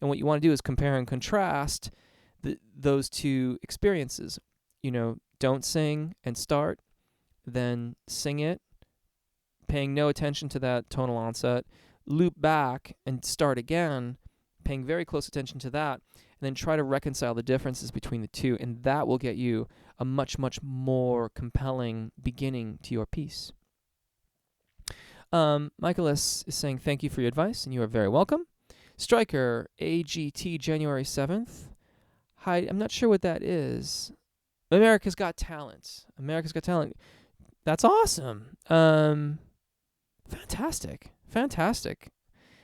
And what you want to do is compare and contrast those two experiences. Don't sing and start, then sing it, paying no attention to that tonal onset, loop back and start again, paying very close attention to that, and then try to reconcile the differences between the two, and that will get you a much, much more compelling beginning to your piece. Michael S. is saying, thank you for your advice, and you are very welcome. Striker, AGT, January 7th. Hi, I'm not sure what that is. America's Got Talent. America's Got Talent. That's awesome. Fantastic.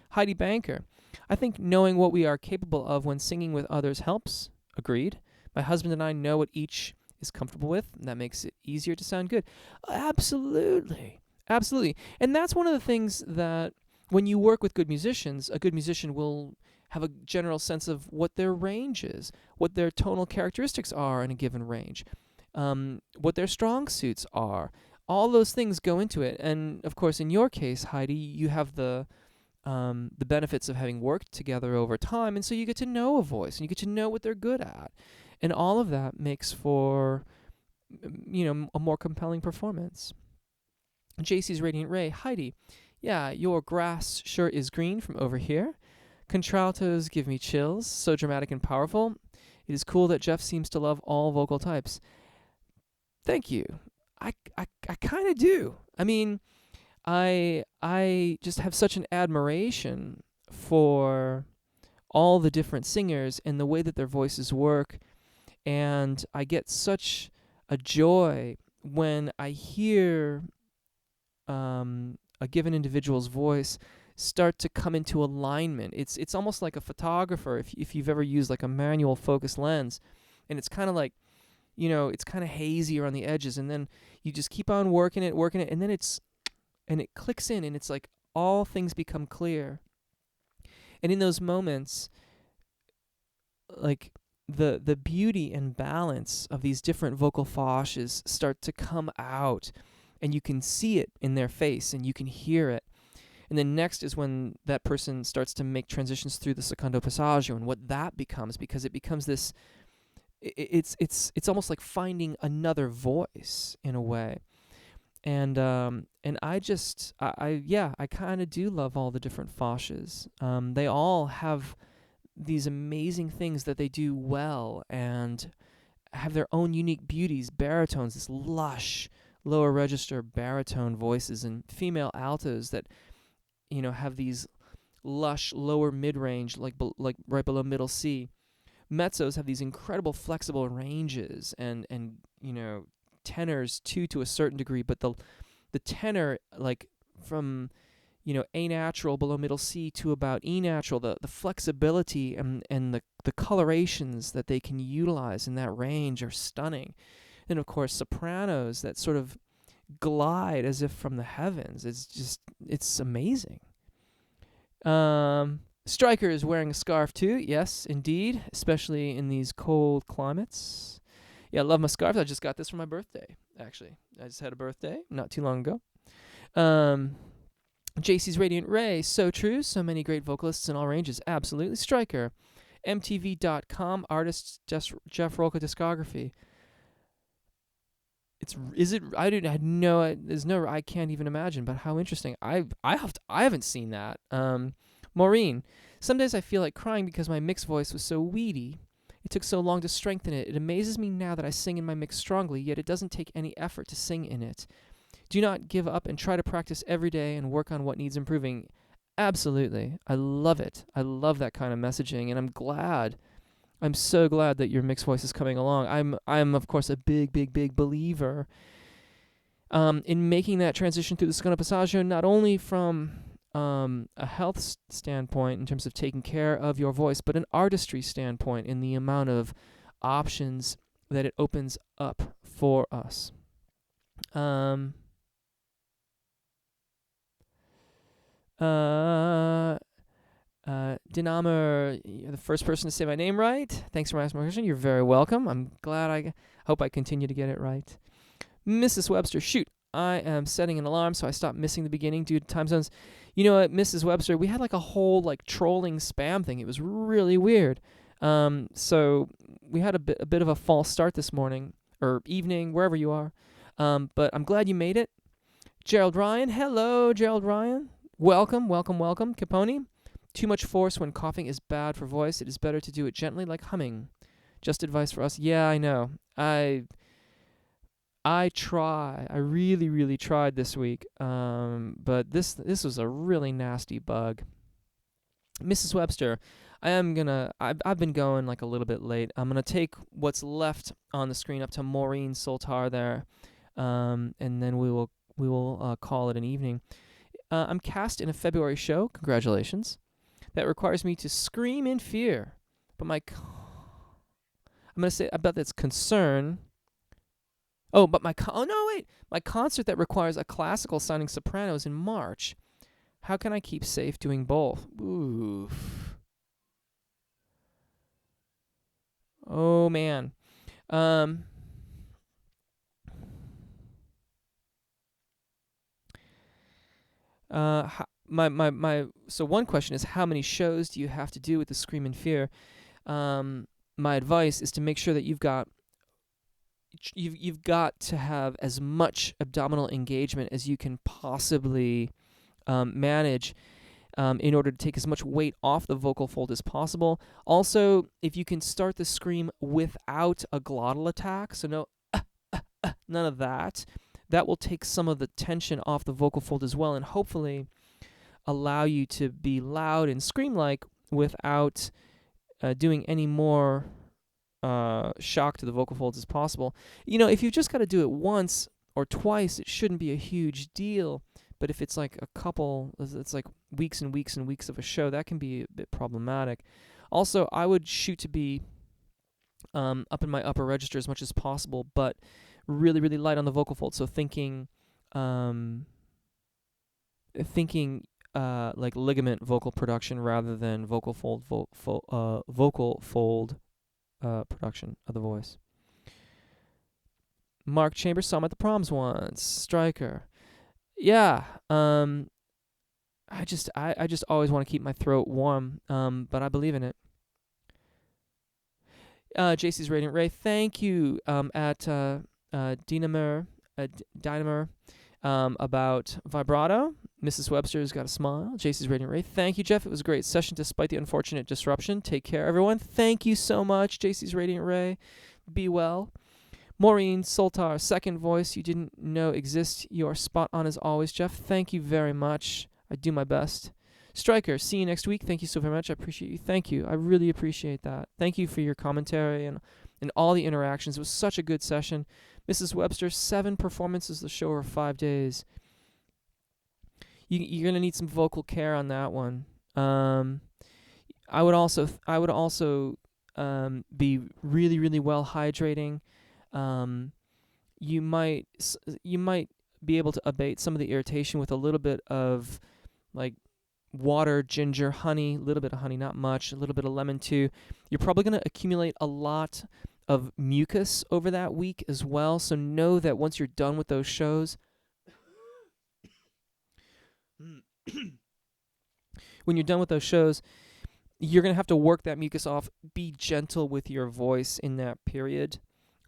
Heidi Banker. I think knowing what we are capable of when singing with others helps. Agreed. My husband and I know what each is comfortable with, and that makes it easier to sound good. Absolutely. And that's one of the things that when you work with good musicians, a good musician will have a general sense of what their range is, what their tonal characteristics are in a given range, what their strong suits are. All those things go into it. And, of course, in your case, Heidi, you have the benefits of having worked together over time, and so you get to know a voice, and you get to know what they're good at. And all of that makes for, a more compelling performance. JC's Radiant Ray. Heidi, yeah, your grass shirt is green from over here. Contraltos give me chills, so dramatic and powerful. It is cool that Jeff seems to love all vocal types. Thank you. I kind of do. I mean, I just have such an admiration for all the different singers and the way that their voices work, and I get such a joy when I hear a given individual's voice start to come into alignment. It's almost like a photographer if you've ever used like a manual focus lens, and it's kind of like, it's kind of hazy around the edges, and then you just keep on working it, and then it clicks in, and it's like all things become clear. And in those moments, like the beauty and balance of these different vocal fascias start to come out, and you can see it in their face and you can hear it. And then next is when that person starts to make transitions through the secondo passaggio, and what that becomes, because it becomes this, it's almost like finding another voice in a way. And I just I kind of do love all the different fascias. They all have these amazing things that they do well and have their own unique beauties. Baritones, this lush lower register baritone voices, and female altos that have these lush lower mid-range, like right below middle C. Mezzos have these incredible flexible ranges, and tenors too, to a certain degree, but the tenor, like from A natural below middle C to about E natural, the flexibility and the colorations that they can utilize in that range are stunning. And of course sopranos that sort of glide as if from the heavens. It's amazing. Stryker is wearing a scarf too. Yes, indeed, especially in these cold climates. Yeah, I love my scarf. I just got this for my birthday, actually. I just had a birthday not too long ago. JC's Radiant Ray, so true. So many great vocalists in all ranges. Absolutely. Stryker. MTV.com, artist Jeff Rolka discography. I can't even imagine, but how interesting. I haven't seen that. Maureen, some days I feel like crying because my mixed voice was so weedy. It took so long to strengthen it. It amazes me now that I sing in my mix strongly, yet it doesn't take any effort to sing in it. Do not give up and try to practice every day and work on what needs improving. Absolutely. I love it. I love that kind of messaging, and I'm so glad that your mixed voice is coming along. I'm of course a big believer in making that transition through the secondo passaggio, not only from a health standpoint in terms of taking care of your voice, but an artistry standpoint in the amount of options that it opens up for us. Dinamer, you're the first person to say my name right. Thanks for asking my question. You're very welcome. I'm glad. I hope I continue to get it right. Mrs. Webster, shoot, I am setting an alarm so I stop missing the beginning due to time zones. You know what, Mrs. Webster, we had like a whole like trolling spam thing. It was really weird. So we had a bit of a false start this morning or evening, wherever you are. But I'm glad you made it. Gerald Ryan, hello, Gerald Ryan. Welcome. Capone, too much force when coughing is bad for voice. It is better to do it gently, like humming. Just advice for us. Yeah, I know. I really tried this week. But this was a really nasty bug. Mrs. Webster, I've been going like a little bit late. I'm gonna take what's left on the screen up to Maureen Soltar there, and then we will call it an evening. I'm cast in a February show. Congratulations. That requires me to scream in fear. But I'm going to say, I bet that's concern. Oh, but my concert that requires a classical sounding soprano is in March. How can I keep safe doing both? Oof. Oh, man. So one question is, how many shows do you have to do with the Scream in Fear? My advice is to make sure that you've got to have as much abdominal engagement as you can possibly manage in order to take as much weight off the vocal fold as possible. Also, if you can start the scream without a glottal attack, so no none of that, that will take some of the tension off the vocal fold as well, and hopefully allow you to be loud and scream-like without doing any more shock to the vocal folds as possible. If you've just got to do it once or twice, it shouldn't be a huge deal. But if it's like it's like weeks and weeks and weeks of a show, that can be a bit problematic. Also, I would shoot to be up in my upper register as much as possible, but really, really light on the vocal fold. So thinking like ligament vocal production rather than vocal fold production of the voice. Mark Chambers saw him at the proms once. Stryker. Yeah. I just always want to keep my throat warm. But I believe in it. JC's Radiant Ray, thank you. At Dynamer about vibrato. Mrs. Webster's got a smile. JC's Radiant Ray, thank you, Jeff. It was a great session despite the unfortunate disruption. Take care, everyone. Thank you so much, JC's Radiant Ray. Be well. Maureen Soltar, second voice you didn't know exists. You're spot on as always, Jeff. Thank you very much. I do my best. Stryker, see you next week. Thank you so very much. I appreciate you. Thank you. I really appreciate that. Thank you for your commentary and all the interactions. It was such a good session. Mrs. Webster, 7 performances of the show over 5 days. You're gonna need some vocal care on that one. I would also be really, really well hydrating. You might be able to abate some of the irritation with a little bit of like water, ginger, honey, a little bit of honey, not much, a little bit of lemon too. You're probably going to accumulate a lot of mucus over that week as well, so know that once you're done with those shows, when you're done with those shows, you're going to have to work that mucus off. Be gentle with your voice in that period.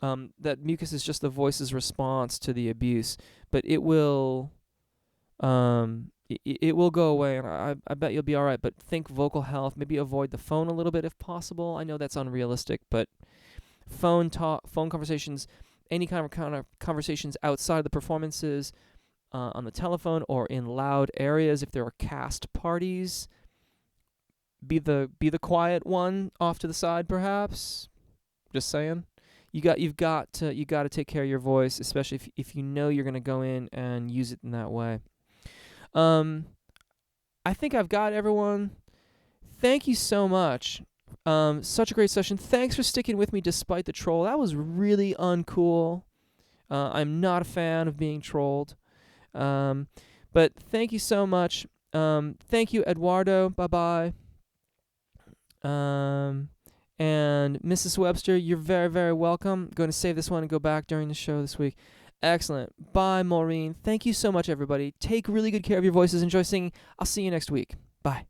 That mucus is just the voice's response to the abuse, but it will it will go away, and I bet you'll be all right. But think vocal health. Maybe avoid the phone a little bit if possible. I know that's unrealistic, but phone conversations, any kind of conversations outside of the performances, on the telephone or in loud areas. If there are cast parties, be the quiet one off to the side, perhaps. Just saying. You've got to take care of your voice, especially if you know you're going to go in and use it in that way. I think I've got everyone. Thank you so much. Such a great session. Thanks for sticking with me despite the troll. That was really uncool. I'm not a fan of being trolled. But thank you so much. Thank you, Eduardo. Bye-bye. And Mrs. Webster, you're very, very welcome. Going to save this one and go back during the show this week. Excellent. Bye, Maureen. Thank you so much, everybody. Take really good care of your voices. Enjoy singing. I'll see you next week. Bye.